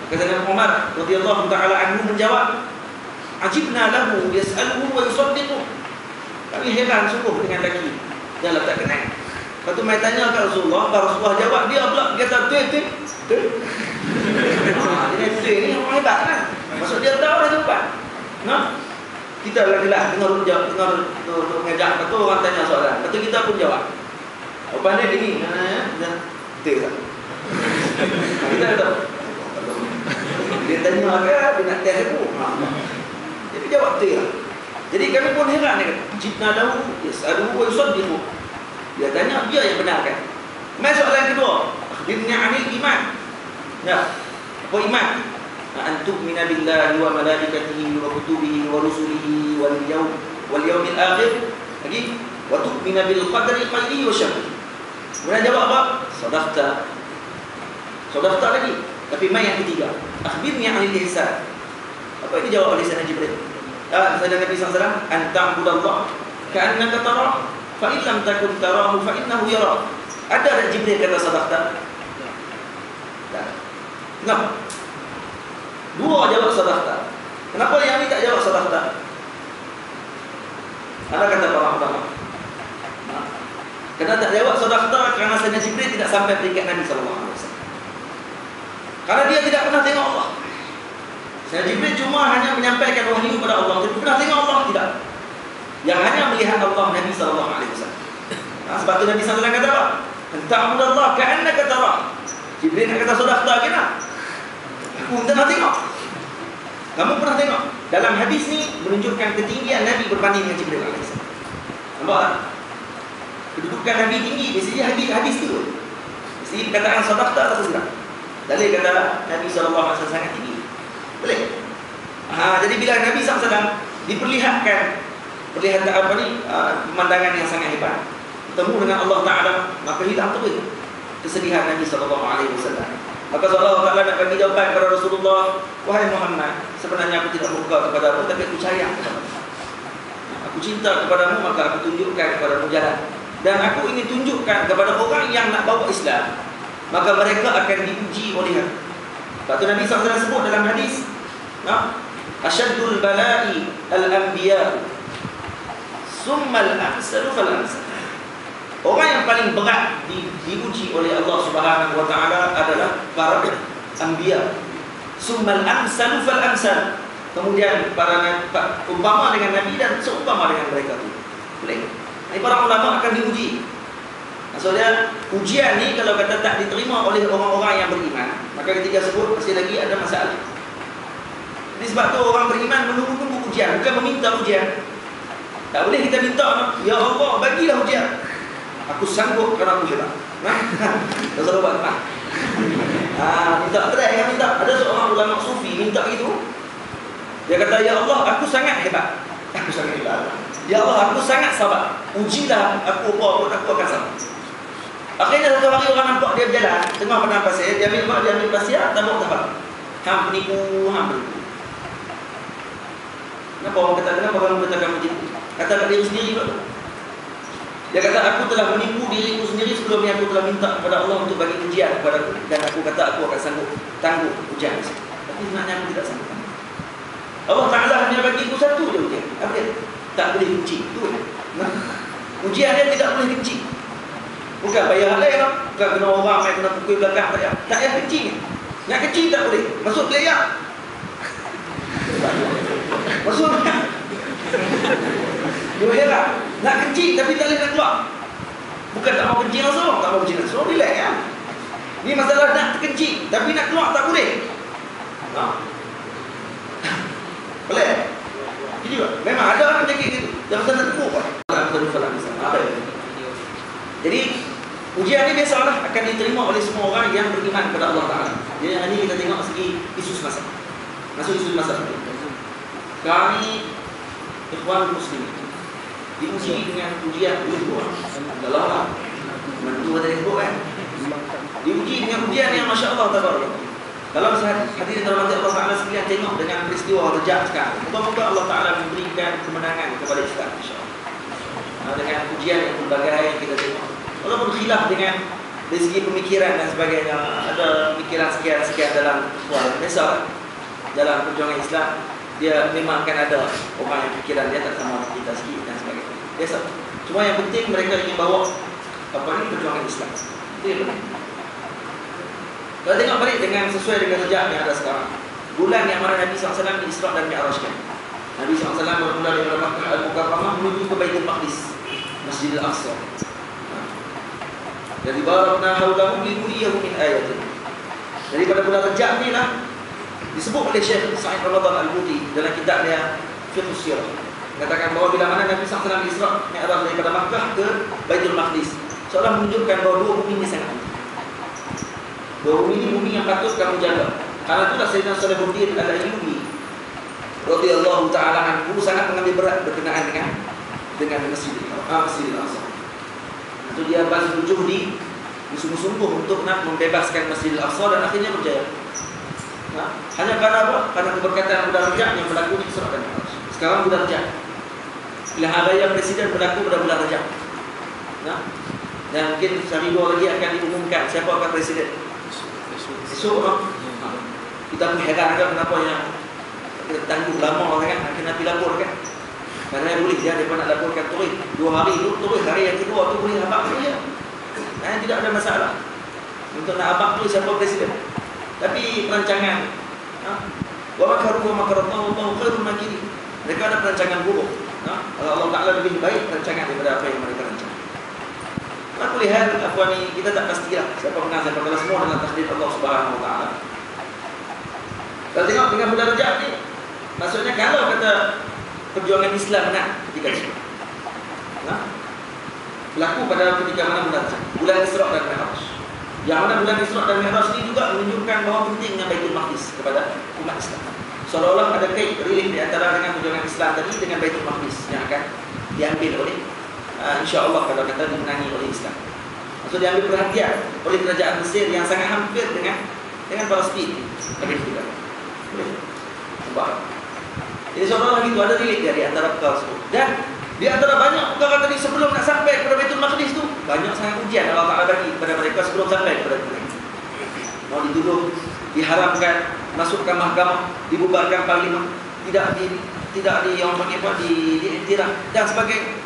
Maka Sayyidina Umar radhiyallahu taala anhu menjawab, "Ajibna lahu yas'aluhu wa yusaddiqu." Kami heran sungguh dengan lelaki yang tak kenal. Lepas tu mai tanya kat Rasulullah, Rasulullah jawab, dia pula kata betul. Dia betul ni orang hebat kan. Maksud dia tahu dah jawapan. Nah. Kita lagi-lah dengar ngajak, betul orang tanya soalan. Betul kita pun jawab. Jawapannya gini, betul tak? Kita tahu. Dia tanya apa, dia nak test aku. Jadi jawab betul lah. Jadi kami pun heran dia kata, "Jibna lahu yas'aluhu wa yusaddiqu." Dia tanya, dia yang benarkan. Mai soalan kedua, "Akhbirni 'anil iman." Ya, apa iman? "An tu'mina billahi wa malaikatihi wa kutubihi wa rusulihi wal yawmil akhir." Lagi, "Wa tu'mina bil qadri khairihi wa syarrihi." Kemudian jawab apa? Sadaqta. Sadaqta lagi. Tapi mai yang ketiga, "Akhbirni 'anil ihsan." Apa ini jawab oleh Sayyidina Jibril? Sayyidina Nabi SAW, "An ta'budallah ka'annaka tarah, fa in lam takun tarahu fa innahu yarak." Ada tak Jibril kata sadaqta? Tak. Kenapa? Dua jawab sadaqta. Kenapa yang ni tak jawab sadaqta? Ada kata para ulama. Kerana tak jawab sadaqta kerana Sayyidina Jibril tidak sampai peringkat Nabi SAW. Karena dia tidak pernah tengok Allah. Sayyidina Jibril cuma hanya menyampaikan wahyu kepada Allah. Tidak pernah tengok Allah, tidak. Yang hanya melihat Allah Nabi SAW. Sebab tu Nabi SAW kata apa? "Ta'budallah ka'annaka tarah." Jibril nak kata sadaqta ke nak? Aku tak nak tengok. Kamu pernah tengok? Dalam hadis ni menunjukkan ketinggian Nabi berbanding dengan Jibril AS. Nampak tak? Kedudukan Nabi tinggi. Biasanya hadis tu. Mesti perkataan sadaqta atau tidak. Dalil kata Nabi SAW sangat tinggi. Boleh? Jadi bila Nabi SAW diperlihatkan pemandangan yang sangat hebat, bertemu dengan Allah Ta'ala, maka hilang terus kesedihan Nabi SAW. Maka Allah Ta'ala nak bagi jawapan kepada Rasulullah, "Wahai Muhammad, sebenarnya aku tidak murka kepadamu, tapi aku sayang kepadamu. Aku cinta kepadamu, maka aku tunjukkan kepadamu jalan. Dan aku ingin tunjukkan kepada orang yang nak bawa Islam, maka mereka akan diuji oleh aku." Lepas tu Nabi SAW sebut dalam hadis, "Asyaddul bala'i al-anbiya, summal amsalu fal amsal." Orang yang paling berat diuji oleh Allah Subhanahu wa taala adalah para anbiya. Summal amsalu fal amsal. Kemudian para umpama dengan Nabi dan seumpama dengan mereka itu. Boleh. Ini para ulama akan diuji. Maksudnya ujian ni kalau kata tak diterima oleh orang-orang yang beriman, maka ketika sebut masih lagi ada masalah. Jadi sebab tu orang beriman menunggu ujian, bukan meminta ujian. Tak boleh kita minta, "Ya Allah, bagilah ujian. Aku sanggup kerana aku hebat." Tak salah buat apa. Minta terang yang minta. Ada seorang ulama sufi minta gitu. Dia kata, "Ya Allah, aku sangat hebat. Aku sangat hebat. Ya Allah, aku sangat sabar. Ujilah aku apa pun aku akan sabar." Akhirnya satu hari orang nampak dia berjalan tengah padang pasir, dia ambil pasir, tabuk tapak. Penipu. Kenapa orang kata kamu tipu? Kata kat diri sendiri pula. Dia kata, "Aku telah menipu diriku sendiri sebelum ni aku telah minta kepada Allah untuk bagi ujian kepada aku. Dan aku kata aku akan sanggup tangguh ujian. Tapi sebenarnya aku tidak sanggup. Allah Ta'ala hanya bagi aku satu je ujian. Apa dia? Tak boleh kenci. Ujian dia tidak boleh kenci. Bukan bayar hal lain. Bukan kena orang main kena pukul belakang. Tak payah kenci. Nak kenci tak boleh. Masuk player. Maksudnya dia heran. Nak kencing tapi tak boleh nak keluar. Bukan tak mau kencing langsung, relax ya. Ni masalah nak terkencing tapi nak keluar tak boleh. Boleh? Jadi memang ada orang penyakit gitu. Jangan nak tepuk. Jadi ujian ni biasalah akan diterima oleh semua orang yang beriman kepada Allah Ta'ala. Jadi yang ini kita tengok segi isu semasa. Masuk isu semasa. Sekarang ni ikhwan muslimin diuji dengan ujian dua. Allah lah mentua dari ibu kan. Diuji dengan ujian yang Masya Allah tabarak. Kalau hadirin rahmati Allah Ta'ala sekalian tengok dengan peristiwa Rejab sekarang, moga-moga Allah Ta'ala memberikan kemenangan kepada Islam insya-Allah. Dengan ujian yang berbagai yang kita tengok, walaupun khilaf dengan dari segi pemikiran dan sebagainya, ada pemikiran sekian-sekian dalam biasa dalam perjuangan Islam, dia memang akan ada orang yang fikiran dia tak sama kita sikit dan sebagainya. Biasa. Cuma yang penting mereka ingin bawa apa ni perjuangan Islam. Itu yang penting. Kalau tengok balik dengan sesuai dengan Rejab yang ada sekarang, bulan yang mana Nabi SAW Isra' dan Mi'rajkan. Nabi SAW bermula dari Makkah Al-Mukarramah menuju ke Baitul Maqdis, Masjidil Aqsa. Dari barakna haulahu linuriyahu min ayatin. Daripada bulan Rejab ni lah disebut oleh Syekh Sa'id Ramadan Al-Buti dalam kitab dia Fiqh Sirah. Katakan bahawa bila mana Nabi SAW Isra' Mi'raj daripada Makkah ke Baitul Maqdis, seolah menunjukkan bahawa dua bumi ini sangat penting. Dua bumi ini bumi yang patut kamu jaga. Karena itulah Sayyidina Salahuddin Al-Ayyubi radhiyallahu ta'ala anhu sangat mengambil berat berkenaan dengan Masjidil Aqsa. Itu dia bazul juhdi bersungguh-sungguh untuk nak membebaskan Masjidil Aqsa dan akhirnya berjaya. Hanya kerana apa? Karena keberkatan bulan Rejab yang berlaku di Isra' dan Mi'raj. Sekarang bulan Rejab, pilihan raya presiden berlaku pada bulan Rejab. Dan mungkin sehari dua lagi akan diumumkan siapa akan presiden. Esok kita pun heran kan kenapa yang tangguh lama kan, akhirnya Nabi lapor kan. Kerana boleh dia mereka nak laporkan turun 2 hari tu, turun hari yang kedua tu boleh abang saja. Tidak ada masalah untuk nak abang tu siapa presiden. Tapi perancangan wa makaru wa makarallahu wallahu khairul makirin. Mereka ada perancangan buruk. Allah Ta'ala lebih baik perancangan daripada apa yang mereka rancang. Aku lihat apa ni, kita tak pastilah siapa menang siapa kalah, semua dalam takdir Allah Subhanahu Wa Ta'ala. Kalau tengok dengan bulan Rejab ni, maksudnya kalau kata perjuangan Islam menang ketika itu, berlaku pada ketika mana bulan Isra' dan Mi'raj. Yang mana bulan Isra' dan Mi'raj ini juga menunjukkan bahawa pentingnya Baitul Maqdis kepada umat Islam. Seolah-olah ada kait relate di antara dengan perjuangan Islam tadi dengan Baitul Maqdis yang akan diambil oleh insya-Allah kalau kata dimenangi oleh Islam. Maksud diambil perhatian oleh kerajaan Mesir yang sangat hampir dengan Palestin. Boleh juga. Boleh. Sebab jadi seolah-olah gitu ada relate di antara perkara tersebut. Dan di antara banyak perkara tadi sebelum nak sampai kepada Baitul Maqdis tu, banyak sangat ujian Allah Ta'ala bagi kepada mereka sebelum sampai kepada mereka. Mau dituduh, diharamkan masukkan mahkamah, dibubarkan parlimen, tidak di yang panggil apa diiktiraf dan sebagainya.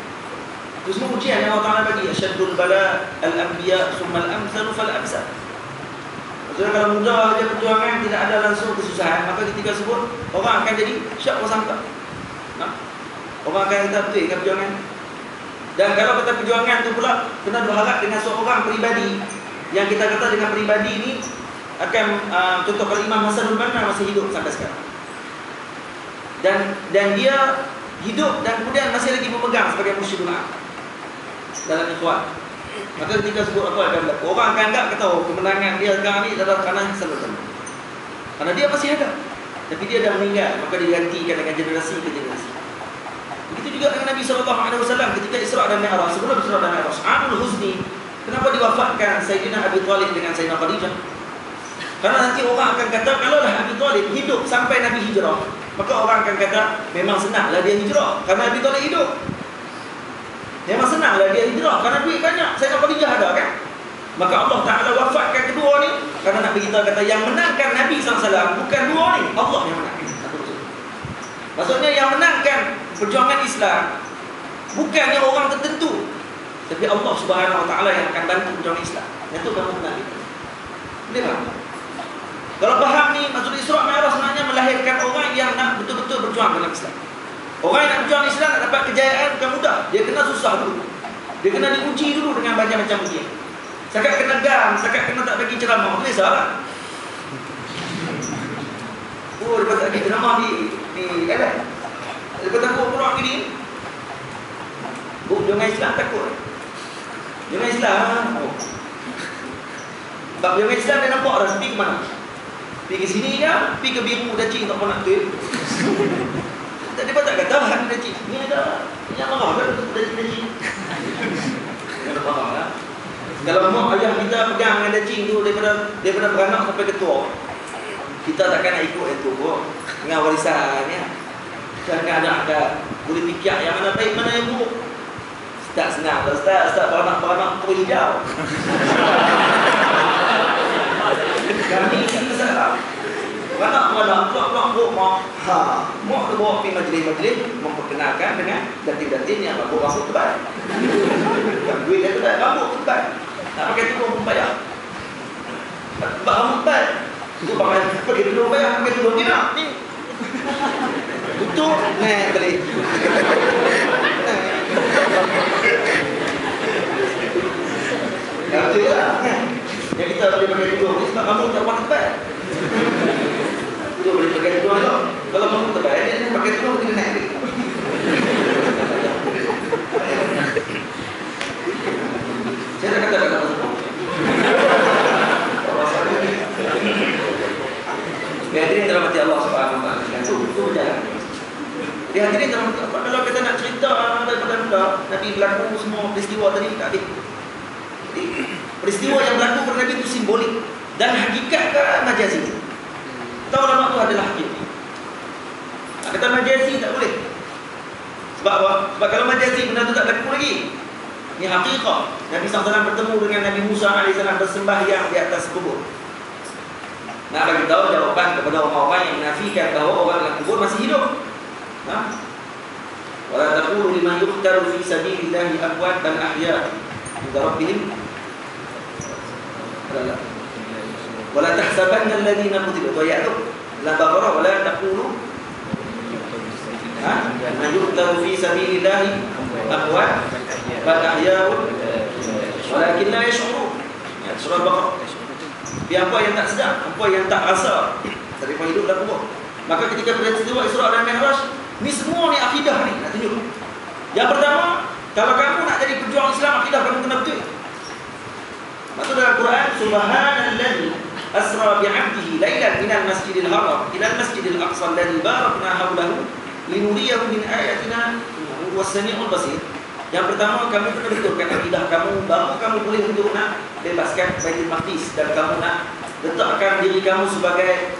Itu semua ujian yang Allah Ta'ala bagi. Asyaddul bala al-anbiya summa al-amsalu fal-amsal. Maksudnya kalau mudah saja perjuangan, tidak ada langsung kesusahan, maka ketika sebut orang akan jadi syak bersangka. Orang akan kata betul kan perjuangan. Dan kalau kata perjuangan tu pula kena berharap dengan seorang peribadi yang kita kata dengan peribadi ini akan contoh kalau Imam Hasanul Banna masih hidup sampai sekarang. Dan dia hidup dan kemudian masih lagi memegang sebagai mursyidul am dalam ikhwan. Maka ketika sebut apa akan berlaku, orang akan anggap kata kemenangan dia sekarang ni adalah kerana Hasanul Banna. Karena dia masih ada, tapi dia dah meninggal, maka digantikan dengan generasi ke generasi. Begitu juga dengan Nabi SAW ketika Isra' dan Mi'raj. Sebelum Isra' dan Mi'raj, Amul Huzni, kenapa diwafatkan Sayyidina Abi Talib dengan Sayyidina Khadijah? Karena nanti orang akan kata kalaulah Abi Talib hidup sampai Nabi hijrah, maka orang akan kata memang senanglah dia hijrah karena Abi Talib hidup. Memang senanglah dia hijrah kerana duit banyak, Sayyidina Khadijah ada kan. Maka Allah Ta'ala wafatkan kedua ni kerana nak beritahu kata yang menangkan Nabi SAW bukan dua ni, Allah yang menangkan. Maksudnya yang menangkan perjuangan Islam bukannya orang tertentu, tapi Allah Subhanahu Wa Ta'ala yang akan bantu perjuangan Islam. Itu kamu menang. Boleh faham? Kalau faham ni, maksud Isra' Mi'raj sebenarnya melahirkan orang yang nak betul-betul berjuang dalam Islam. Orang yang nak berjuang Islam nak dapat kejayaan bukan mudah. Dia kena susah dulu. Dia kena diuji dulu dengan macam-macam ujian. Sekat kena gam, sekat kena tak bagi ceramah, boleh salah. Oh, lepas tak bagi ceramah di kan? Lepas takut pula gini. Jangan Islam takut. Jangan Islam. Sebab yang Islam dia nampak dah, pergi ke mana? Pergi ke sini ke? Pergi ke biru dah cik tak pernah tu. Dia tak kata lah dah cik. Ni ada yang marah kan dah cik. Kena marah lah. Kalau mak ayah kita pegang dengan dah cik tu daripada beranak sampai ketua, kita takkan nak ikut yang tu pun. Dengan warisan ya. Jangan ada boleh fikir yang mana baik mana yang buruk. Tak senang lah Ustaz beranak tu hijau. Kami kita salah. Beranak pulang buruk mak. Mak tu bawa pergi majlis-majlis memperkenalkan dengan datin-datin yang rambut tebal. Yang duit dia tebal, rambut tebal. Nak pakai tudung pun bayar. Sebab rambut tebal. Itu pakai tudung bayar, pakai tudung dia nak. Ni. Tutup, balik. Yang tu lah. Yang kita boleh pakai tudung ni sebab rambut tak warna tebal. Itu boleh pakai tudung tu. Kalau rambut tebal, dia pakai tudung dia naik lagi. Saya dah kata semua. Hadirin dalam hati Allah Subhanahu Wa Taala. Itu berjalan. Dia hadirin dalam hati Allah. Kalau kita nak cerita daripada mula Nabi berlaku semua peristiwa tadi tak habis. Peristiwa yang berlaku pada Nabi itu simbolik dan hakikat ke majazi. Tahu ulama itu adalah hakikat. Nak kata majazi tak boleh. Sebab apa? Sebab kalau majazi benda itu tak berlaku lagi. Ini hakikat. Nabi SAW bertemu dengan Nabi Musa AS bersembahyang di atas kubur. Nak bagi tahu jawapan kepada orang-orang yang menafikan bahawa orang dalam kubur masih hidup. Wala taqulu liman yuqtalu fi sabilillahi amwat bal ahya 'inda rabbihim. Wala tahsabanna alladhina qutilu ya'tu la baghara wala taqulu man yuqtalu fi sabilillahi amwat bal ahya walakin la yash'urun. Ya, surah Baqarah. Apa yang tak sedar, apa yang tak rasa daripada hidup dalam kubur. Maka ketika peristiwa Isra dan Mi'raj, ni semua ni akidah ni nak tunjuk. Yang pertama, kalau kamu nak jadi pejuang Islam, akidah kamu kena betul. Maksud dalam Quran, Subhanallazi asra bi'abdihi lailan minal masjidil haram ila al-masjidil aqsa alladzi barakna hawlahu linuriyahu min ayatina innahu was-sami'ul basir. Yang pertama, kamu kena betulkan akidah kamu, baru kamu boleh untuk nak bebaskan Baitul Maqdis dan kamu nak letakkan diri kamu sebagai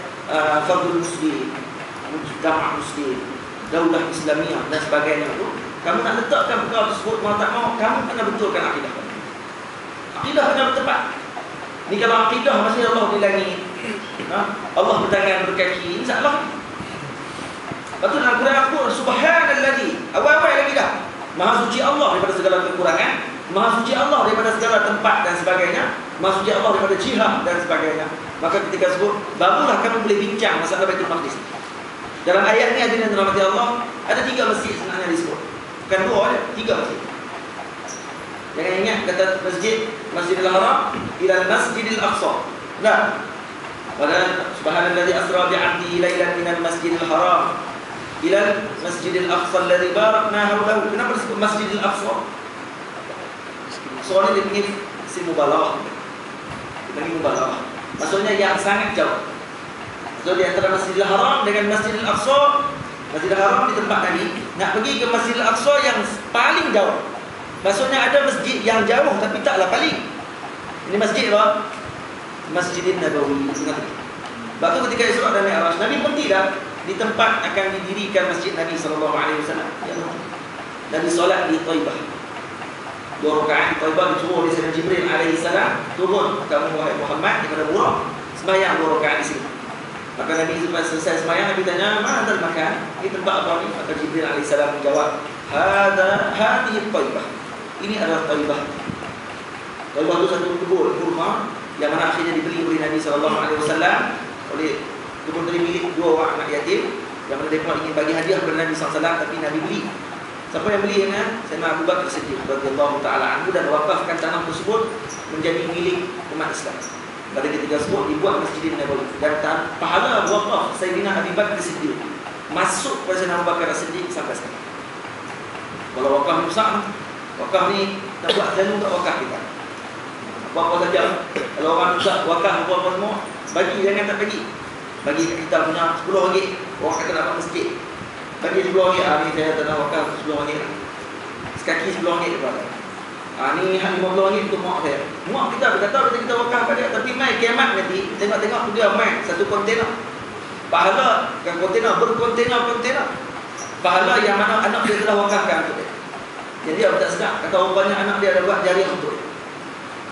fardul muslim, jamaah muslim, daulah Islamiyah dan sebagainya itu. Kamu nak letakkan perkara tersebut, mau tak mau, kamu kena betulkan akidah kamu. Akidah kena tepat. Ni kalau akidah masih Allah di langit, Allah bertangan berkaki, insya-Allah. Betul dalam Quran aku subhanallazi, awal-awal lagi dah. Maha suci Allah daripada segala kekurangan, Maha suci Allah daripada segala tempat dan sebagainya, Maha suci Allah daripada jihad dan sebagainya. Maka ketika sebut, barulah kamu boleh bincang masalah Baitul Maqdis. Dalam ayat ni hadirin dirahmati Allah, ada 3 masjid sebenarnya disebut. Bukan 2 aja, 3 masjid. Jangan ingat kata Masjidil Haram ila Masjidil Aqsa. Nah. Wala subhanallazi asra bi'abdihi lailan minal Masjidil Haram ila Masjidil Aqsa alladzi barakna hawlahu. Kenapa disebut Masjidil Aqsa? Soalnya dia panggil isim mubalaghah. Dia panggil mubalaghah. Maksudnya yang sangat jauh. So di antara Masjidil Haram dengan Masjidil Aqsa, Masjidil Haram di tempat Nabi, nak pergi ke Masjidil Aqsa yang paling jauh. Maksudnya ada masjid yang jauh tapi taklah paling. Ini masjid apa? Masjidin Nabawi. Sebab tu ketika Isra dan Mi'raj, Nabi pun tidak di tempat akan didirikan masjid Nabi SAW. Nabi solat di Taibah. 2 rakaat di Taibah disuruh oleh Sayyidina Jibril alaihissalam, turun kamu wahai Muhammad daripada Buraq, sembahyang 2 rakaat di sini. Maka Nabi selesai sembahyang, Nabi tanya, "Mana ada makan? Ini tempat apa ni?" Maka Jibril alaihissalam menjawab, "Hadhihi Taibah." Ini adalah Taibah. Taibah itu satu kebun kurma yang mana akhirnya dibeli oleh Nabi SAW, oleh kebun tadi milik 2 orang anak yatim yang mana mereka ingin bagi hadiah kepada Nabi SAW, tapi Nabi beli. Siapa yang beli dengan Sayyidina Abu Bakar Siddiq radhiyallahu taala anhu, dan wakafkan tanah tersebut menjadi milik umat Islam. Pada ketika tersebut dibuat Masjidin Nabawi, dan pahala wakaf Sayyidina Abu Bakar Siddiq masuk kepada Sayyidina Abu Bakar Siddiq sampai sekarang. Kalau wakaf besar, wakaf ni nak buat jalur tak wakaf kita. Apa-apa saja. Kalau orang minta wakaf apa-apa semua, bagi, jangan tak bagi. Bagi kita punya RM10. Orang kata dapat masjid, bagi RM10. Ni saya tak nak wakaf RM10 lah. Sekaki RM10 lepas. Ni RM50 untuk mak saya. Mak kita berkata kita wakaf pada dia. Tapi mai kiamat nanti, tengok-tengok tu dia mai satu kontainer. Pahala kan kontainer, berkontainer-kontainer. Pahala yang mana anak dia telah wakafkan untuk dia. Jadi dia tak sedap. Kata rupanya anak dia ada buat jariah untuk dia.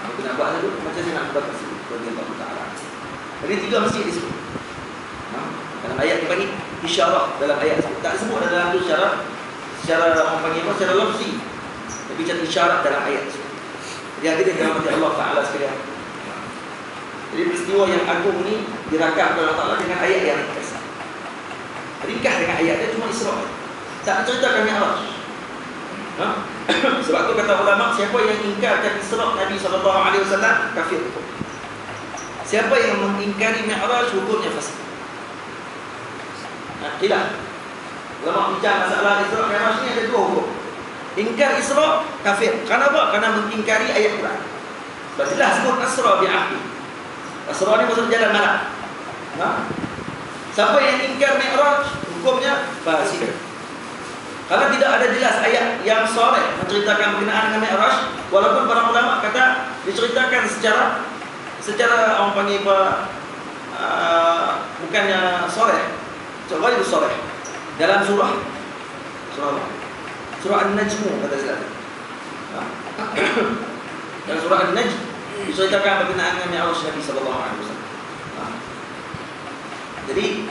Aku nak buat dulu, macam saya nak buat masjid. Jadi 3 masjid di situ. Dalam ayat dia panggil isyarat dalam ayat tersebut. Tak sebut dalam tu secara orang panggil apa, secara lafzi. Tapi jadi isyarat dalam ayat tersebut. Jadi hadirin dirahmati Allah Ta'ala sekalian. Jadi peristiwa yang agung ni dirakam oleh Allah Ta'ala dengan ayat yang ringkas. Ringkas dengan ayat dia cuma Isra'. Tak ceritakan Mi'raj. Sebab tu kata ulama, siapa yang ingkarkan Isra' Nabi SAW kafir. Siapa yang mengingkari Mi'raj hukumnya fasik. Tidak. Ulama bincang masalah Isra' Mi'raj ni ada 2 hukum. Ingkar Isra' kafir. Kenapa? Kerana mengingkari ayat Quran. Sebab jelas sebut Asra bi'ahdi. Asra ni maksud jalan malam. Siapa yang ingkar Mi'raj hukumnya fasik. Karena tidak ada jelas ayat yang sharih menceritakan berkenaan dengan Mi'raj, walaupun para ulama kata diceritakan secara orang panggil apa, bukannya sharih, coba itu sharih dalam surah An-Najm kata saya. Dalam surah An-Najm diceritakan berkenaan dengan Mi'raj Nabi sallallahu alaihi wasallam. Jadi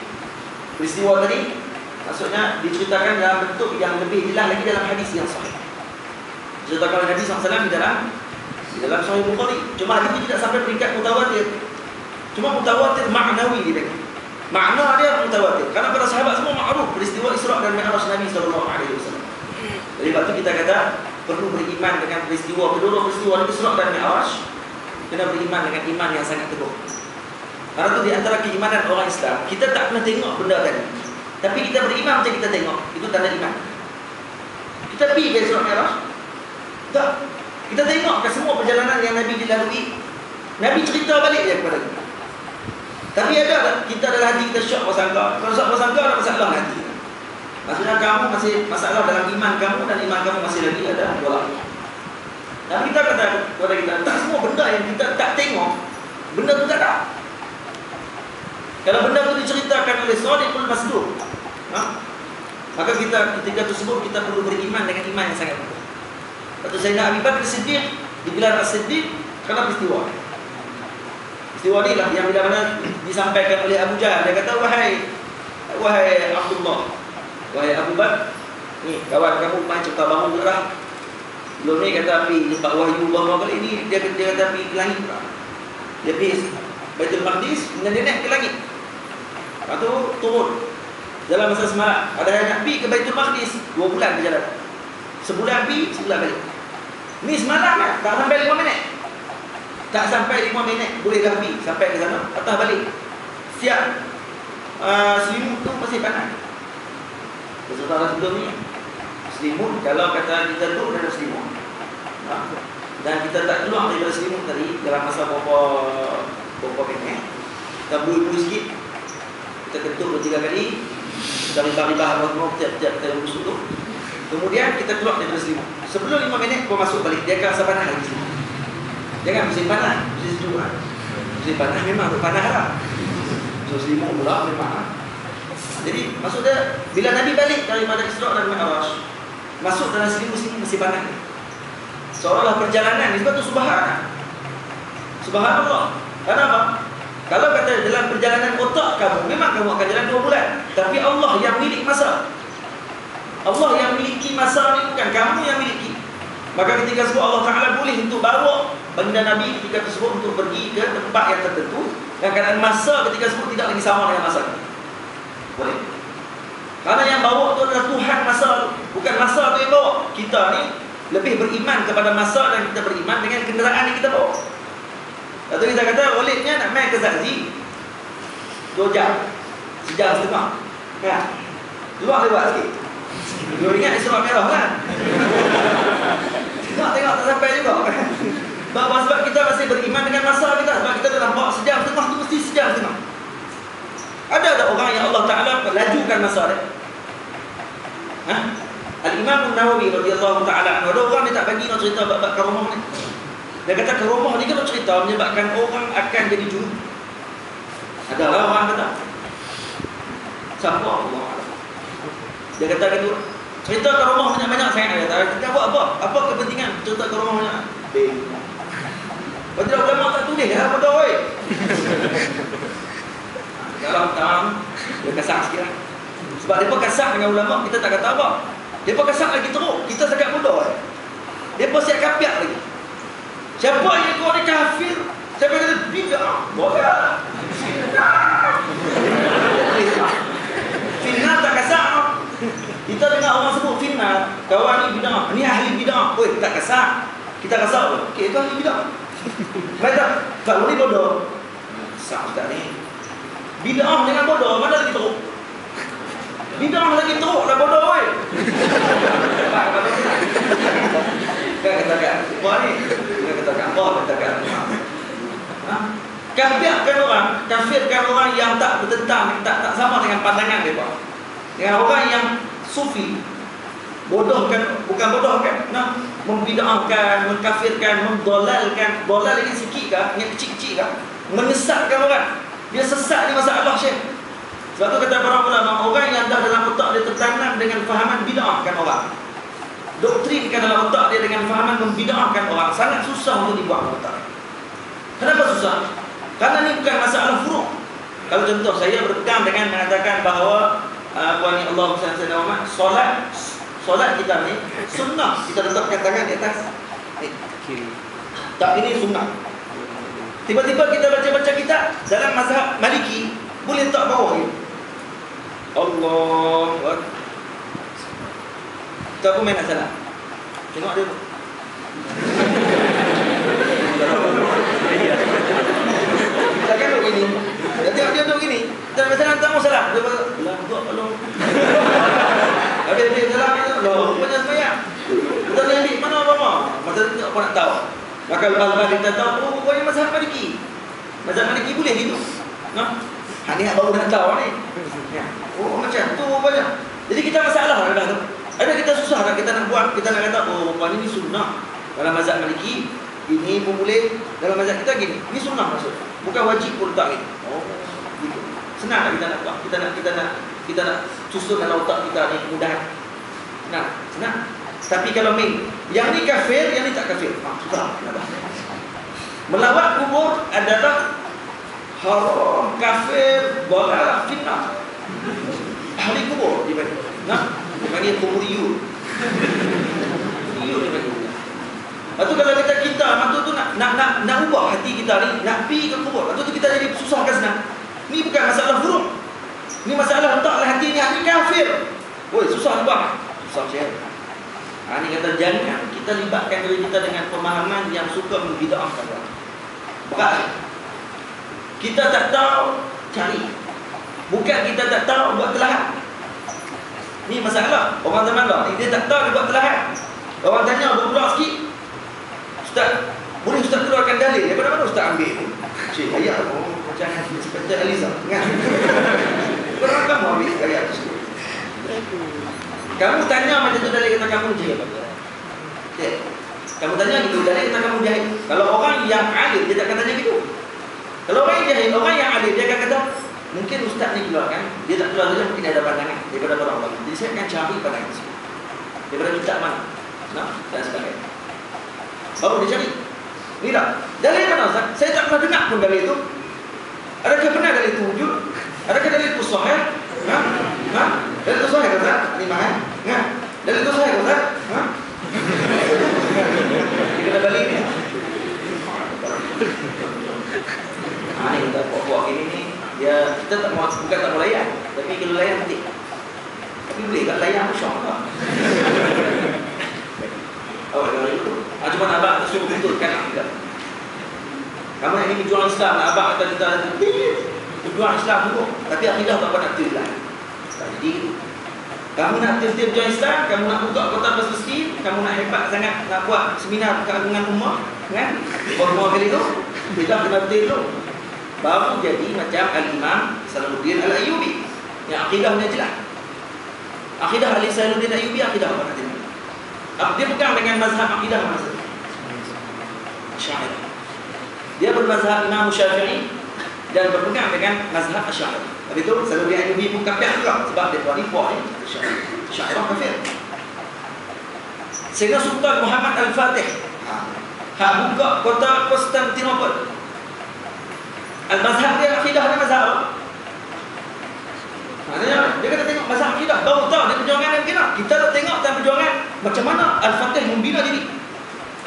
peristiwa tadi maksudnya diceritakan dalam bentuk yang lebih jelas lagi dalam hadis yang sahih. Diceritakan oleh Nabi SAW di dalam Sahih Bukhari. Cuma hadis itu tidak sampai peringkat mutawatir. Cuma mutawatir maknawi dia. Makna dia mutawatir. Karena para sahabat semua makruf peristiwa Isra' dan Mi'raj Nabi SAW. Jadi waktu kita kata perlu beriman dengan peristiwa kedua peristiwa Isra' dan Mi'raj. Kena beriman dengan iman yang sangat teguh. Karena itu di antara keimanan orang Islam, kita tak pernah tengok benda tadi, tapi kita beriman macam kita tengok. Itu tanda iman. Kita pergi ke Isra' Mi'raj, tak, kita tengok ke semua perjalanan yang Nabi dilalui. Nabi cerita balik je kepada kita. Tapi ada kita dalam hati kita syok bersangka. Kalau syok bersangka ada masalah hati. Maksudnya kamu masih masalah dalam iman kamu, dan iman kamu masih lagi ada tolak. Dan kita kata kepada kita, tak semua benda yang kita tak tengok, benda tu tak ada. Kalau benda itu diceritakan oleh Shadiqul Masduq, maka kita ketika tersebut kita perlu beriman dengan iman yang sangat betul. Kata Sayyidina Abu Bakar Siddiq digelar As-Siddiq kerana peristiwa. Peristiwa ni lah yang bila mana disampaikan oleh Abu Jahal. Dia kata, wahai Abdullah, wahai Abu Bakar, ni kawan kamu main cerita bangun juga lah. Belum ni kata pergi lepas wahyu Allah kali ini, dia kata pergi ke langit lah. Dia pergi Baitul Maqdis, kemudian dia naik ke langit. Lepas tu turun dalam masa semalam. Ada yang nak pergi ke Baitul Maqdis 2 bulan berjalan. Sebulan pergi, sebulan balik. Ni semalam kan, tak sampai 5 minit. Tak sampai 5 minit boleh dah pergi sampai ke sana, atas balik. Siap selimut tu masih panas. Sesuatu sebelum ni selimut, kalau kata kita duduk dalam selimut, dan kita tak keluar daripada selimut tadi dalam masa berapa minit, kita bui-bui sikit, kita ketuk 2-3 kali, kita ribah-ribah Allah tiap-tiap kita busuk tu. Kemudian kita keluar daripada selimut. Sebelum 5 minit kau masuk balik, dia akan rasa panas lagi. Jangan musim panas, musim sejuk kan. Musim panas memang tu panas lah. So selimut pula memang. Jadi maksud dia, bila Nabi balik daripada Isra' dan Mi'raj, masuk dalam selimut sini masih panas. Seolah-olah perjalanan, sebab tu Subhanallah. Kenapa? Kalau kata dalam perjalanan otak kamu, memang kamu akan jalan 2 bulan. Tapi Allah yang milik masa. Allah yang miliki masa ni, bukan kamu yang miliki. Maka ketika sebut Allah Ta'ala boleh untuk bawa baginda Nabi ketika tersebut untuk pergi ke tempat yang tertentu, dan keadaan masa ketika tersebut tidak lagi sama dengan masa ini. Boleh. Karena yang bawa itu adalah Tuhan masa, bukan masa itu yang bawa. Kita ni lebih beriman kepada masa, dan kita beriman dengan kenderaan yang kita bawa. Lepas tu kita kata, olehnya nak main ke Zakzi 2 jam, 1 jam setengah kan? Keluar lewat sikit. Dia ingat Isra' Mi'raj kan? Tengok tak sampai juga kan? Sebab kita masih beriman dengan masa kita. Sebab kita dah nampak sejam setengah tu mesti sejam setengah. Ada orang yang Allah Ta'ala lajukan masa dia. Al-Imam Nawawi radhiyallahu ta'ala anhu, ada orang dia tak bagi nak cerita bab karomah ni. Dia kata karomah ni kalau cerita menyebabkan orang akan jadi junub. Ada orang kata. Siapa Allah? Dia kata gitu. Cerita karomah banyak-banyak sangat. Dia buat apa? Apa kepentingan cerita karomah banyak? Betul ulama tak tulis lah bodoh oi. Dalam dia kasar sikit lah. Sebab mereka kasar dengan ulama, kita tak kata apa. Mereka kasar lagi teruk, kita sangat bodoh. Mereka siap kapiak lagi. Siapa yang kau ni kafir? Siapa yang kata bid'ah? Boleh lah. Fitnah tak kasar. Kita dengar orang sebut fitnah, kawan ni bid'ah, ni ahli bid'ah. Oi, tak kasar. Kita kasar apa? Okey, itu ahli bid'ah. Baiklah, kalau ni bodoh. Kasar tak ni. Bid'ah dengan bodoh, mana lagi teruk? Bid'ah lagi teruk lah bodoh oi. Kan katakan, apa ni? Kan katakan apa? Katakan kafirkan orang yang tak bertentang, tak sama dengan pandangan mereka. Dengan orang yang sufi, bodohkan, bukan bodohkan, membid'ahkan, mengkafirkan, mendolalkan. Dolal ini sikit kah? Yang kecil-kecil kah? Menyesatkan orang. Dia sesat ni masalah Syekh. Sebab tu kata para ulama, orang yang dah dalam otak dia tertanam dengan fahaman bid'ahkan orang, doktrinkan dalam otak dia dengan fahaman membid'ahkan orang, sangat susah untuk dibuang dalam otak. Kenapa susah? Karena ni bukan masalah furu'. Kalau contoh saya berpegang dengan mengatakan bahawa Allah SWT, solat kita ni sunnah, kita letakkan tangan di atas tak, ini sunnah. Tiba-tiba kita baca-baca kita dalam mazhab Maliki boleh letak bawah ni Allah. Kita pun main nak salah. Tengok dia. Kita kan duduk gini. Dia tengok dia duduk gini. Kita nak tak mau salah. Dia kata, "Lah, tolong." Habis dia salah dia, "Loh, rupanya sembahyang." Kita ni ambil mana apa? Masa tu apa nak tahu. Maka lepas kita tahu, oh, rupanya mazhab Maliki. Mazhab Maliki boleh gitu. Ni baru nak tahu ni. Oh, macam tu rupanya. Jadi kita masalah dah tu. Ada kita susah kan kita nak buat, kita nak kata, oh, rupanya ni sunnah. Dalam mazhab Maliki, ini pun boleh. Dalam mazhab kita gini, ni sunnah maksud. Bukan wajib pun tak gitu. Oh, gitu. Senang tak kita nak buat. Kita nak susun dalam otak kita ni mudah. Senang. Tapi kalau yang ni kafir, yang ni tak kafir. Susah. Melawat kubur adalah haram, kafir, dalalah, fitnah. Ahli kubur dipanggil. Dipanggil kuburiyun. Kuburiyun dipanggil. Lepas tu kalau kita waktu tu nak ubah hati kita ni, nak pergi ke kubur. Lepas tu kita jadi susah kan senang. Ni bukan masalah furu'. Ni masalah letaklah hati ni, hati kafir. Woi, susah ubah. Susah Syekh. Ni kata jangan kita libatkan diri kita dengan pemahaman yang suka membid'ahkan orang. Berat. Kita tak tahu, cari. Bukan kita tak tahu, buat telahan. Ni masalah. Orang zaman dah, dia tak tahu, dia buat telahan. Orang tanya, berpulak sikit. Ustaz, boleh Ustaz keluarkan dalil? Daripada mana Ustaz ambil? Cik, ayat macam seperti Aliza. Berapa kamu ambil ayat tu? Kamu tanya macam tu dalil, kata kamu jahil. Kamu tanya gitu, dalil kata kamu jahil. Kalau orang yang alim, dia takkan tanya gitu. Kalau orang yang jahil, orang yang alim, dia akan kata, mungkin Ustaz ni keluarkan, dia tak keluar saja, mungkin ada pandangan daripada orang lain. Jadi saya akan cari pandangan situ. Daripada kitab mana? Dan sebagainya. Baru dia cari. Ni tak. Dalil mana Ustaz? Saya tak pernah dengar pun dalil itu. Adakah pernah dalil itu wujud? Adakah dalil itu sahih? Dalil itu sahih Ustaz? Ni mahal. Dalil itu sahih Ustaz? Dia kena balik ni. Ni kita buat ini ni, dia kita tak mau, bukan tak mau layan, tapi kalau layan nanti. Tapi boleh tak layan insya-Allah. Awak kalau itu, cuma abang suruh betulkan akidah. Kamu yang ingin berjuang Islam, abang kata kita berjuang Islam dulu, tapi akidah tak pernah betul lah. Jadi Kamu nak tiap-tiap join Islam, kamu nak buka kota masjid, kamu nak hebat sangat, nak buat seminar keagungan ummah, kan? Semua kali tu, kita kena betul tu. Baru jadi macam Al-Imam Salahuddin Al-Ayyubi yang akidahnya jelas. Akidah Ali Salahuddin Al-Ayyubi akidah apa katanya? Dia pegang dengan mazhab akidah masa itu Asy'ariyah. Dia bermazhab Imam Syafi'i dan berpegang dengan mazhab Asy'ariyah. Habis itu Salahuddin Al-Ayyubi pun kafir juga sebab dia tuan impor ni Asy'ariyah kafir. Sehingga Sultan Muhammad Al-Fatih hak buka kota Konstantinopel. Al-mazhab dia akidah dia mazhab apa? Maknanya dia kata tengok mazhab akidah, tahu dia perjuangan yang kira. Kita tak tengok dalam perjuangan macam mana Al-Fatih membina diri.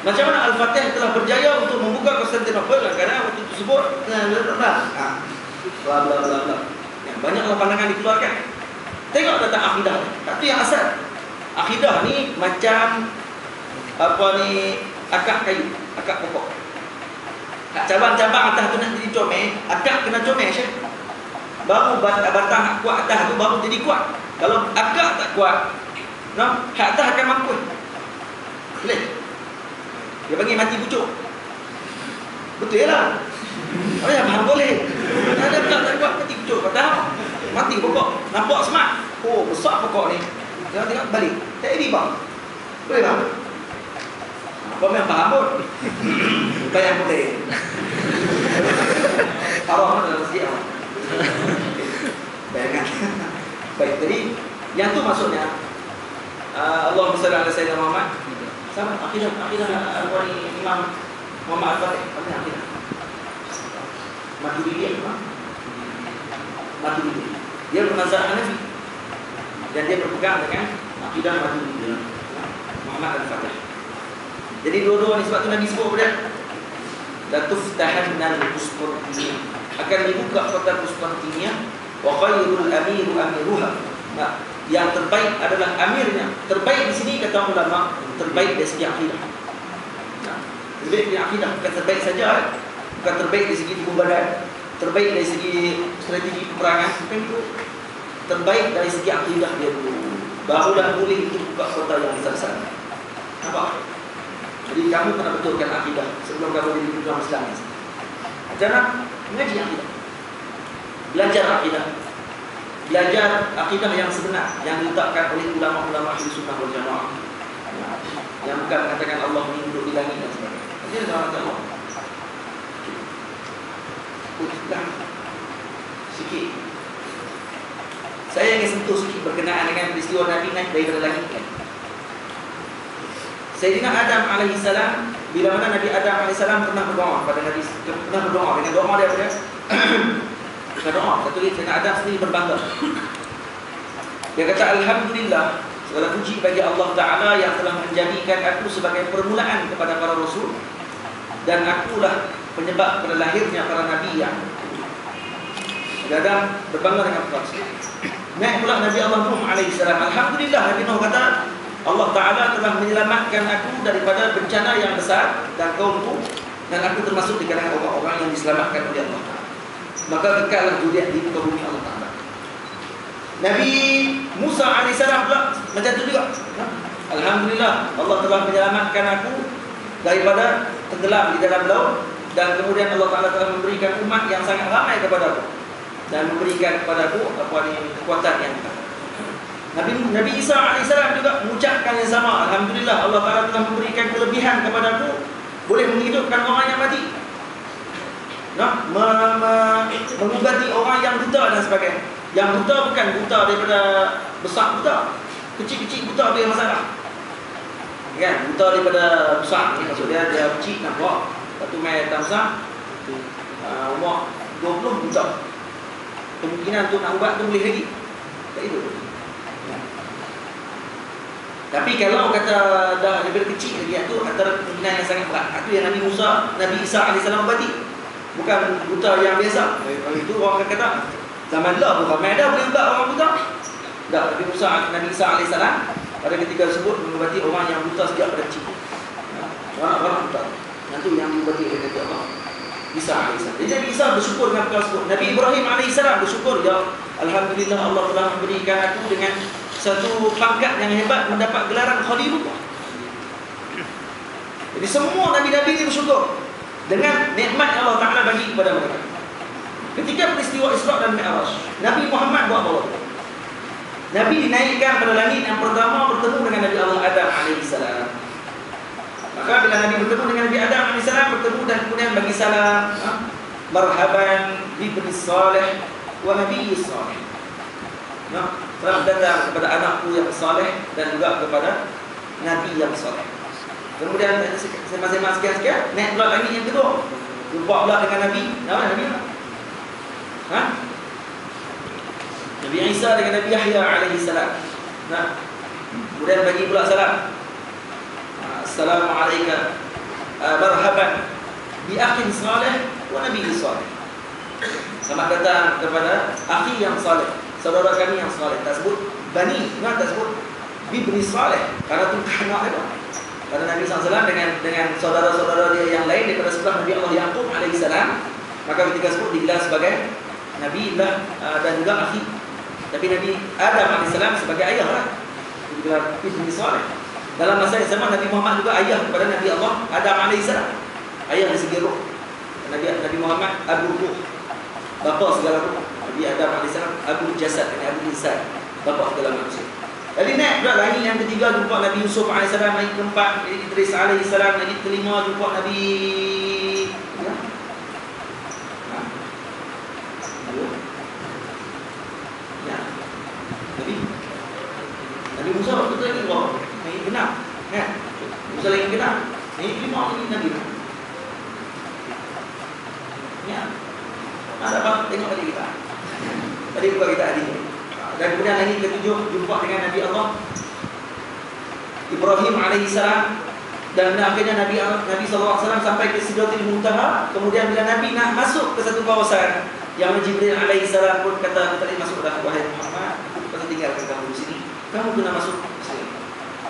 Macam mana Al-Fatih telah berjaya untuk membuka Konstantinopel kerana waktu tersebut bla bla bla bla. Banyaklah pandangan dikeluarkan. Tengok tentang akidah. Itu yang asal. Akidah ni macam apa ni, akak kayu, akak pokok. Cabang-cabang atas tu nak jadi comel, akak kena comel Syekh. Baru batang kuat atas tu baru jadi kuat. Kalau akak tak kuat, no, hak atas akan mampu. Boleh? Dia panggil mati pucuk. Betul lah. Oh ya, faham boleh. Ada akak tak kuat mati pucuk, patah. Mati pokok. Nampak smart. Oh, besar pokok ni. Jangan tengok balik. Tak jadi bang. Boleh bang? Kau memang faham pun. Bukan yang boleh. Haram dalam masjid. Bayangkan. Baik, jadi yang tu maksudnya Allahumma shalli ala Sayyidina Muhammad. Sama akidah Imam Muhammad Al-Fatih. Apa akidah? Maturidiyah. Maturidiyah. Dia bermazhab Hanafi dan dia berpegang dengan akidah Maturidiyah Muhammad Al-Fatih. Jadi dua-dua ni sebab tu Nabi sebut kepada la tuftahanna al-Qustantiniyyah, akan dibuka kota Konstantinia, wa khairul amiru amiruha. Nah, yang terbaik adalah amirnya. Terbaik di sini kata ulama, terbaik dari segi akidah. Nah, terbaik dari akidah, bukan terbaik saja, bukan terbaik dari segi tubuh badan, terbaik dari segi strategi peperangan, bukan itu. Terbaik dari segi akidah dia dulu. Barulah boleh itu buka kota yang besar-besar. Nampak? Jadi kamu kena betulkan akidah sebelum kamu jadi pejuang Islam. Macam mana? Mengaji akidah. Belajar akidah. Belajar akidah yang sebenar, yang diletakkan oleh ulama-ulama ahli sunnah wal jamaah. Yang bukan mengatakan Allah ini duduk di langit dan sebagainya. Ini adalah Allah. Putihkan sikit. Saya ingin sentuh sikit berkenaan dengan peristiwa Nabi naik daripada langit. Sayyidina Adam alaihissalam, bila mana Nabi Adam alaihissalam pernah berdoa pada Nabi, pernah berdoa dengan doa dia apa? Bukan doa, satu lagi Sayyidina Adam sendiri berbangga. Dia kata alhamdulillah, segala puji bagi Allah Taala yang telah menjadikan aku sebagai permulaan kepada para rasul dan akulah penyebab pada lahirnya para nabi yang. Nabi Adam berbangga dengan perkara itu. Naik pula Nabi Allah Nuh alaihissalam, alhamdulillah Nabi Nuh kata Allah Ta'ala telah menyelamatkan aku daripada bencana yang besar dan kaumku, dan aku termasuk di kalangan orang-orang yang diselamatkan oleh Allah Ta'ala. Maka kekallah zuriat di muka bumi Allah Ta'ala. Nabi Musa AS pula macam tu juga. Alhamdulillah Allah telah menyelamatkan aku daripada tenggelam di dalam laut, dan kemudian Allah Ta'ala telah memberikan umat yang sangat ramai kepada aku dan memberikan kepada aku kekuatan yang besar. Nabi Isa AS juga mengucapkan yang sama. Alhamdulillah Allah Ta'ala telah memberikan kelebihan kepada aku, boleh menghidupkan orang yang mati, mengubati orang yang buta dan sebagainya. Yang buta bukan buta daripada besar buta, kecil-kecil buta tu yang masalah, kan? Buta daripada besar ni maksud dia kecil nampak, lepas tu main tak besar, umur 20 buta, kemungkinan untuk nak ubat tu boleh lagi. Tak itu. Tapi kalau kata dah daripada kecil lagi, itu antara kemungkinan yang sangat berat. Itu yang Nabi Isa AS ubati. Bukan buta yang biasa. Kalau itu orang akan kata zaman lah bukan ramai dah boleh ubat orang buta. Tak, Nabi Isa AS pada ketika tersebut mengubati orang yang buta sejak pada kecil. Orang buta. Yang tu yang diubati oleh Nabi Allah Isa AS. Jadi Nabi Isa bersyukur dengan perkara tersebut. Nabi Ibrahim AS bersyukur, ya alhamdulillah Allah telah memberikan aku dengan satu pangkat yang hebat, mendapat gelaran Khalilullah. Jadi semua Nabi-Nabi ini bersyukur dengan nikmat Allah Ta'ala bagi kepada mereka. Ketika peristiwa Isra dan Mi'raj, Nabi Muhammad buat apa? Nabi dinaikkan pada langit yang pertama, bertemu dengan Nabi Allah Adam AS. Maka bila Nabi bertemu dengan Nabi Adam AS, bertemu dan kemudian bagi salam, marhaban bibni salih wa nabiyyi salih. Selamat datang kepada anakku yang saleh dan juga kepada Nabi yang saleh. Kemudian masing-masing sekian-sekian naik pula langit yang kedua, jumpa pula dengan Nabi. Nama Nabi apa? Nabi Isa dengan Nabi Yahya alaihi salam. Kemudian bagi pula salam. Assalamualaikum marhaban bi akhin salih wa nabiyyi salih. Selamat datang kepada akhi yang saleh, saudara kami yang saleh. Tak sebut bani, tak sebut bibni saleh, karena itu anak ada. Karena Nabi SAW dengan saudara-saudara dia yang lain daripada sebelah Nabi Allah Yaqub alaihissalam, maka ketika sebut digelar sebagai Nabi lah dan juga akhi. Tapi Nabi Adam alaihissalam sebagai ayah lah, digelar bibni saleh. Dalam masa yang sama Nabi Muhammad juga ayah kepada Nabi Allah Adam alaihissalam, ayah dari segi roh. Nabi Muhammad Abu Ruh, bapa segala roh. Nabi Adam alaihissalam Abu Jasad, Abu Insan, bapa segala manusia. Jadi naik pula langit yang ketiga, jumpa Nabi Yusuf alaihissalam. Langit keempat Nabi Idris alaihissalam. Langit kelima jumpa Nabi Nabi Musa waktu itu lagi berapa? Langit ke-6 kan? Musa langit ke-6. Langit kelima lagi Nabi. Ya. Ada apa? Tengok tadi kita. Tadi buka kita hari ini. Dan kemudian langit ke-7 jumpa dengan Nabi Allah Ibrahim alaihissalam. Dan akhirnya Nabi SAW sampai ke Sidratul Muntaha. Kemudian bila Nabi nak masuk ke satu kawasan, yang Jibril alaihissalam pun kata, "Kita masuk dah, wahai Muhammad, kita tinggalkan kamu di sini. Kamu kena masuk ke sini."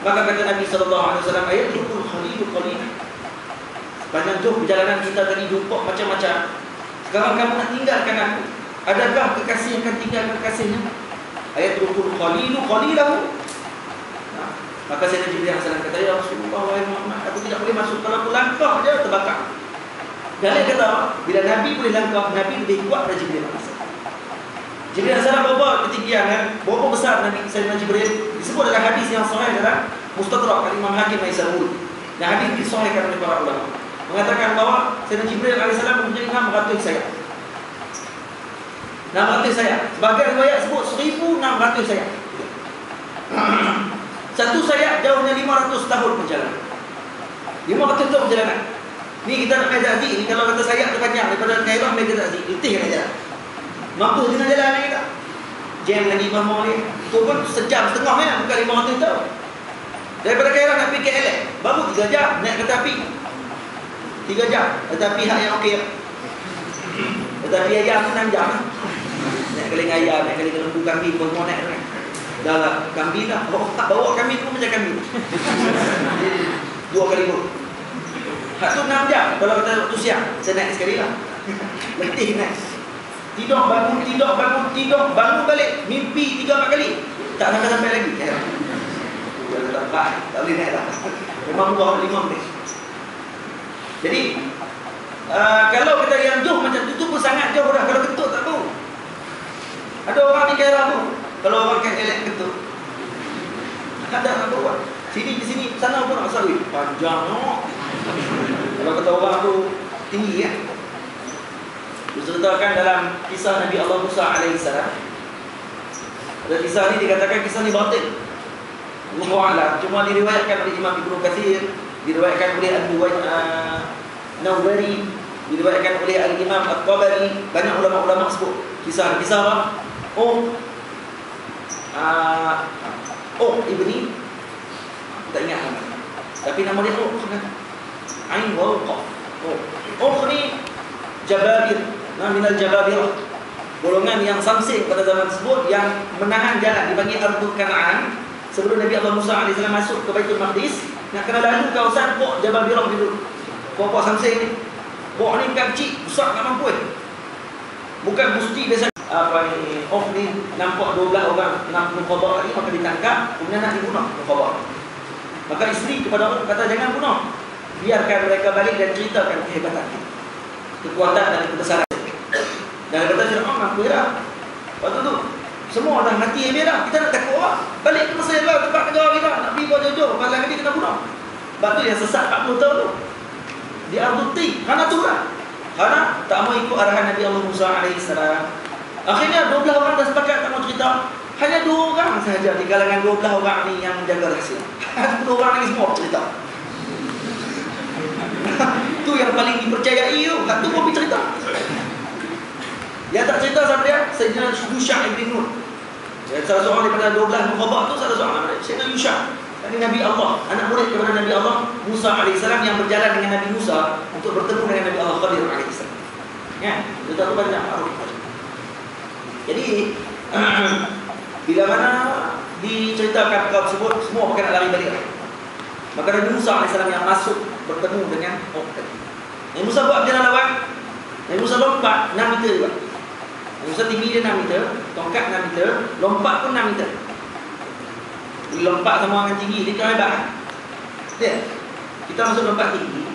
Maka kata Nabi SAW, ayat rukun khalilu khalil. Banyak jauh perjalanan kita tadi jumpa macam-macam. Sekarang kamu nak tinggalkan aku. Adakah kekasih yang akan tinggalkan kekasihnya? Ayat rukun khalilu khalilahu. Maka Sayyidina Jibril alaihissalam kata, "Ya Rasulullah, wahai Muhammad, aku tidak boleh masuk. Kalau aku langkah saja terbakar." Dan dia kata, bila Nabi boleh langkah, Nabi lebih kuat dari Jibril alaihissalam. Jibril alaihissalam berapa ketinggian kan? Berapa besar Nabi Sayyidina Jibril? Disebut dalam hadis yang sahih dalam Mustadrak Imam Hakim Naisaburi. Dan hadis disahihkan oleh para ulama, mengatakan bahawa Sayyidina Jibril alaihissalam mempunyai 600 sayap. 600 sayap. Sebagai riwayat sebut 1600 sayap. Satu sayap jauhnya 500 tahun perjalanan. 500 tahun perjalanan. Ni kita nak main Zazi ni, kalau kata sayap tu panjang daripada Kairah main Zazi, letih kan jalan. Mampu tengah jalan lagi tak? Jam lagi mahal ni. Tu pun sejam setengah ya, bukan 500 tahun. Daripada Kairah nak pergi KL baru 3 jam naik kereta api. 3 jam. Kereta api hak yang okey. Kereta api ayam tu 6 jam. Naik keling ayam, naik keling lembu kambing pun mau naik kan. Dah lah, kambing dah. Bawa kambing tu macam kambing. 2 kali pun. Hak tu 6 jam. Kalau kata waktu siang, saya naik sekali lah. Letih naik. Tidur, bangun, tidur, bangun, tidur, bangun balik. Mimpi 3-4 kali. Tak sampai lagi. Dah tempat, tak boleh naik lah. Memang 2-5 menit. Jadi, kalau kita yang jauh macam tu pun sangat jauh dah. Kalau ketut tak tahu. Ada orang di Kairah tu, kalau orang elek ketut. Ada tak tahu. Sini ke sini, sana pun nak sawit. Panjang no. Kalau kata orang tu tinggi kan. Diceritakan dalam kisah Nabi Allah Musa alaihissalam. Ada kisah ni dikatakan kisah ni batil. Allahu a'lam. Cuma diriwayatkan oleh Imam Ibnu Katsir, diriwayatkan oleh An-Nawari, diriwayatkan oleh Al-Imam At-Tabari. Banyak ulama-ulama sebut kisah apa? Ibni, tak ingat nama. Tapi nama dia Ain Waw Qaf. Ni Jababir, minal Jababirah. Golongan yang samsing pada zaman tersebut yang menahan jalan, dipanggil Ardul Kanaan. Sebelum Nabi Allah Musa AS masuk ke Baitul Maqdis, nak kena lalu kawasan Pok Jababirah dulu. Pok samsing ni. Pok ni bukan kecil, besar tak mampu. Bukan busti biasa. ni nampak 12 orang nak mukhabara ni, maka ditangkap, kemudian nak dibunuh mukhabara. Maka isteri kepada Umar kata, jangan bunuh, biarkan mereka balik dan ceritakan kehebatan kita, kekuatan dan kebesaran. Dan kata Fir'aun, mampu dah. Waktu tu semua dah mati habis dah, kita nak takut lah, balik ke Mesir lah, tempat negara kita, nak pergi buat jauh-jauh, malam ni kena bunuh. Sebab tu yang sesat 40 tahun tu di Arduti, kerana tu lah, kerana tak mau ikut arahan Nabi Allah Musa AS. Akhirnya 12 orang dah sepakat tak mau cerita. Hanya 2 orang sahaja di kalangan 12 orang ni yang menjaga rahsia. 10 orang lagi semua cerita. Tu yang paling dipercayai tu. Tu pun pergi cerita. Yang tak cerita siapa dia? Sayyidina Yusha ibn Nun. Salah seorang daripada 12 mukhabak tu, salah seorang daripada Sayyidina Yusha. Ini Nabi Allah, anak murid kepada Nabi Allah Musa AS, yang berjalan dengan Nabi Musa untuk bertemu dengan Nabi Allah Khadir AS. Ya, itu tak banyak aruf. Jadi bila mana diceritakan kaum tersebut, semua pakai nak lari balik. Maka Nabi Musa AS yang masuk bertemu dengan orang tadi. Nabi Musa buat berjalan lawan. Nabi Musa lompat 6 meter juga. Nabi Musa tinggi dia 6 meter, tongkat 6 meter, lompat pun 6 meter. Dia lompat sama orang tinggi, dia kan hebat. Ya. Kita masuk lompat tinggi,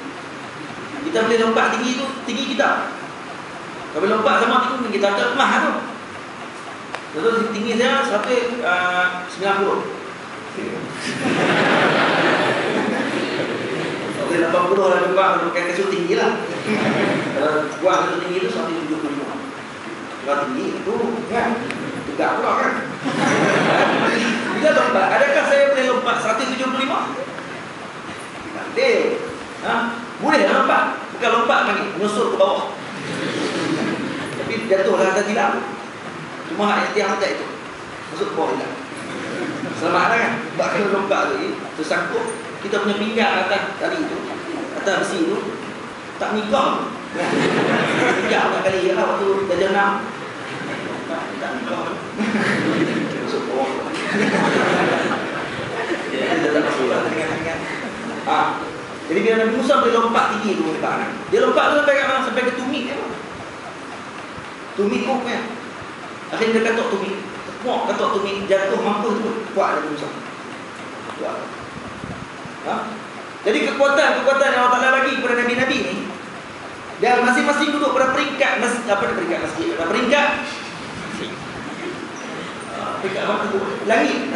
kita boleh lompat tinggi tu, tinggi kita. Kalau lompat sama tinggi kita tak lemah tu. Betul, tinggi saya 190. Okey, 80 lah juga, pakai kasut tinggi lah. Kalau buat kasut tinggi tu 175. Kalau tinggi tu kan, tegak pula kan. Bila lompat, adakah saya boleh lompat 175? Tak. Boleh lompat, bukan lompat lagi, menyusul ke bawah. Tapi jatuhlah atas hilang. Cuma yang tak itu masuk ke bawah hilang. Selamat kan? Sebab kalau lompat tu tersangkut, kita punya pinggang atas tali tu, atas besi tu tak nikah. Pinggang tak kali ya, waktu darjah 6 tak nikah. Masuk ke bawah. Dia tak masuk lah dengan jadi bila Nabi Musa boleh lompat tinggi tu dekat, dia lompat tu sampai kat mana? Sampai ke tumit dia. Tumit koknya. Akhirnya dia katuk tumit. Tepuk katuk tumit, jatuh mampus tu. Kuat Nabi Musa. Kuat. Jadi kekuatan yang Allah Ta'ala bagi kepada Nabi-Nabi ni, dan masing-masing duduk pada peringkat peringkat masjid, pada peringkat apa tu? Langit.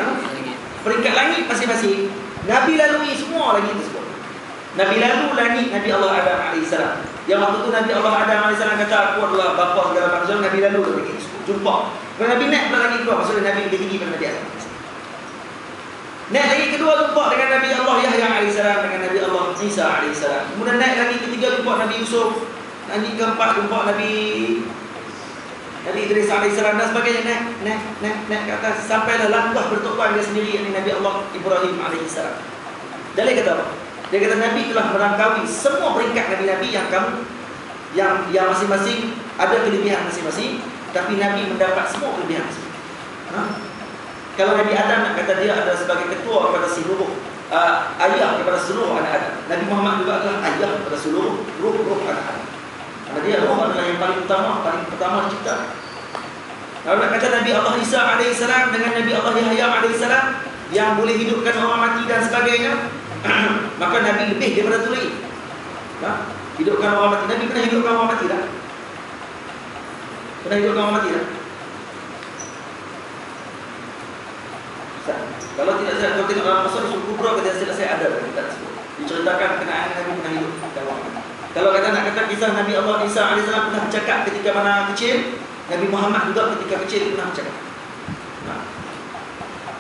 Peringkat langit masing-masing. Nabi lalui semua langit tersebut. Nabi lalu langit Nabi Allah Adam AS. Yang waktu tu Nabi Allah Adam AS kata, aku adalah bapa segala manusia. Nabi lalu lagi jumpa. Kalau Nabi naik pula lagi kedua, maksudnya Nabi lebih tinggi pada Nabi Adam. Naik lagi kedua jumpa dengan Nabi Allah Yahya AS, dengan Nabi Allah Isa AS. Kemudian naik lagi ketiga jumpa Nabi Yusuf. Lagi keempat jumpa Nabi Idris AS dan sebagainya. Naik ke atas sampailah langkah bertuan dia sendiri, ini Nabi Allah Ibrahim AS. Dan dia kata apa? Dia kata Nabi telah merangkaui semua peringkat Nabi-Nabi yang masing-masing ada kelebihan masing-masing, tapi Nabi mendapat semua kelebihan masing-masing. Kalau Nabi Adam nak kata dia adalah sebagai ketua kepada seluruh ayah kepada seluruh anak Adam, Nabi Muhammad juga adalah ayah kepada seluruh ruh anak Adam. Karena dia roh adalah yang paling pertama dicipta. Kalau nak kata Nabi Allah Isa AS dengan Nabi Allah Yahya AS yang boleh hidupkan orang mati dan sebagainya, maka Nabi lebih daripada tu lagi. Hidupkan orang mati. Nabi pernah hidupkan orang mati tak? Pernah hidupkan orang mati tak? Kalau tidak saya, kalau tengok dalam pasal Rasul Kubra, kata saya ada diceritakan kenaan Nabi pernah hidupkan orang mati. Kalau kata nak kata kisah Nabi Allah Isa AS pernah bercakap ketika mana kecil, Nabi Muhammad juga ketika kecil pernah bercakap.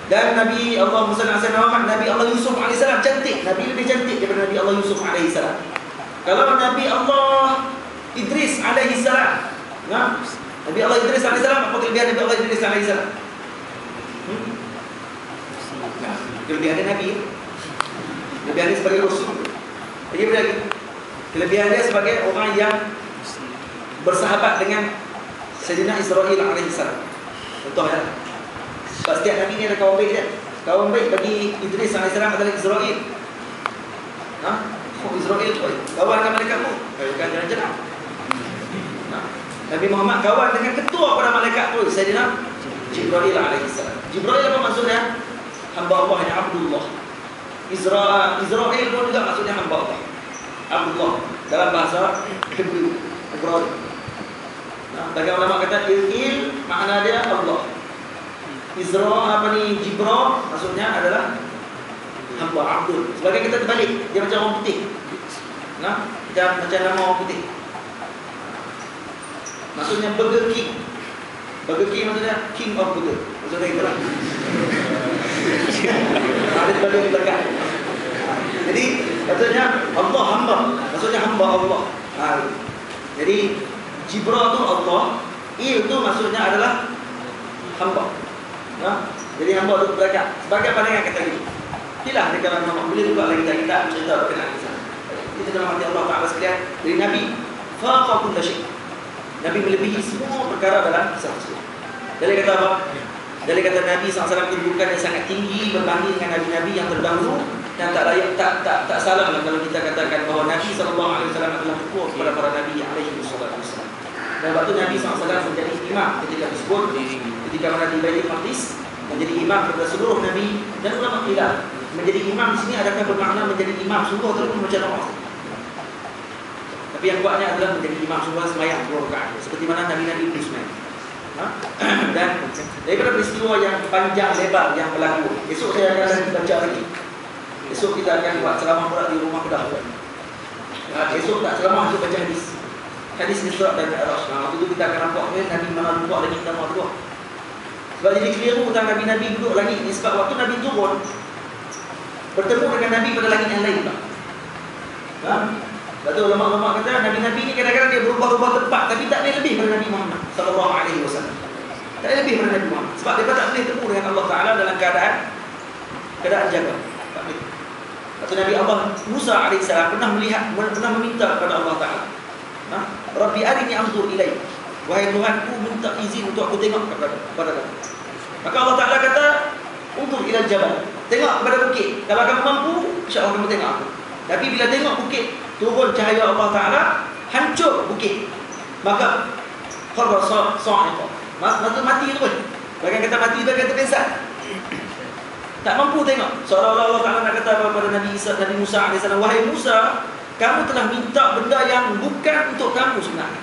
Dan Nabi Allah Musa AS, Nabi Allah Yusuf AS cantik. Nabi lebih cantik daripada Nabi Allah Yusuf AS. Kalau Nabi Allah Idris AS, Nabi Allah Idris AS, apa kelebihan Nabi Allah Idris AS? Kelebihan dia Nabi. Kelebihan dia sebagai Rasul. Jadi berlagi kelebihan dia sebagai orang yang bersahabat dengan Sayyidina Israel AS. Contohnya, setiap Nabi ni ada kawan baik dia. Kawan baik bagi Idris AS adalah Israel. Israel tu kawan dengan mereka pun. Bukan jalan-jalan. Nabi Muhammad kawan dengan ketua pada malaikat tu, Sayyidina Jibril alaihissalam. Jibril apa maksudnya? Hamba Allah yang Abdullah. Israel pun juga maksudnya hamba Allah, Abdullah dalam bahasa Hebrew, Ibrani. Nah, bagi ulama kata il makna dia Allah. Jibril maksudnya adalah hamba, Abdul. Sebagai kita terbalik, dia macam orang putih. Nah, macam nama orang putih. Maksudnya Burger King. Burger King maksudnya King of Burger. Maksudnya itulah. Ada terbalik dekat. Jadi maksudnya Allah hamba. Maksudnya hamba Allah. Jadi Jibril tu Allah, il tu maksudnya adalah hamba. Nah, jadi hamba tu berakat. Sebagai pandangan kata gitu. Itulah dia kalau nama boleh juga lagi kita cerita berkenaan kisah. Itu dalam hati Allah Taala sekalian. Dari Nabi faqa kull syai'. Nabi melebihi semua perkara dalam kisah tersebut. Dari kata apa? Dari kata Nabi SAW kedudukan yang sangat tinggi berbanding dengan nabi-nabi yang terdahulu, dan tak layak tak salah kalau kita katakan bahawa Nabi SAW adalah ketua kepada para nabi alaihi wassalam. Dan waktu Nabi SAW menjadi imam ketika tersebut, ketika mana di Baitul Maqdis, menjadi imam kepada seluruh nabi dan ulama khilaf. Menjadi imam di sini adakah bermakna menjadi imam sungguh ataupun macam orang? Tapi yang kuatnya adalah menjadi imam sungguh sembahyang 2 rakaat, seperti mana nabi-nabi itu sembahyang. Dan daripada peristiwa yang panjang lebar yang berlaku, esok saya akan baca lagi. Esok kita akan buat ceramah pula di rumah Kedah. Esok tak ceramah, kita baca hadis. Hadis Isra dan Mi'raj. Waktu itu kita akan nampak Nabi mana lupa lagi kita mau dua. Sebab jadi keliru tentang Nabi-Nabi duduk lagi. Ini sebab waktu Nabi turun bertemu dengan Nabi pada langit yang lain. Betul, ulama-ulama kata Nabi-Nabi ni kadang-kadang dia berubah-ubah tempat, tapi tak boleh lebih pada Nabi Muhammad sallallahu alaihi wasallam. Tak boleh lebih pada Nabi Muhammad. Sebab dia tak boleh temu dengan Allah Taala dalam keadaan jaga. Tak boleh. Waktu Nabi Allah Musa alaihissalam pernah meminta kepada Allah Taala. Rabbi arini anzur ilaik. Wahai Tuhanku, minta izin untuk aku tengok kepada kamu. Maka Allah Taala kata, unzur ila jabal. Tengok kepada bukit. Kalau kamu mampu, insya-Allah kamu tengok aku. Tapi bila tengok bukit, turun cahaya Allah Taala, hancur bukit. Maka kharra sa'iqa. Maksud mati tu pun. Bahkan kata mati, bahkan kata pingsan. Tak mampu tengok. Seolah-olah Allah Taala nak kata kepada Nabi Musa alaihissalam, wahai Musa, kamu telah minta benda yang bukan untuk kamu sebenarnya.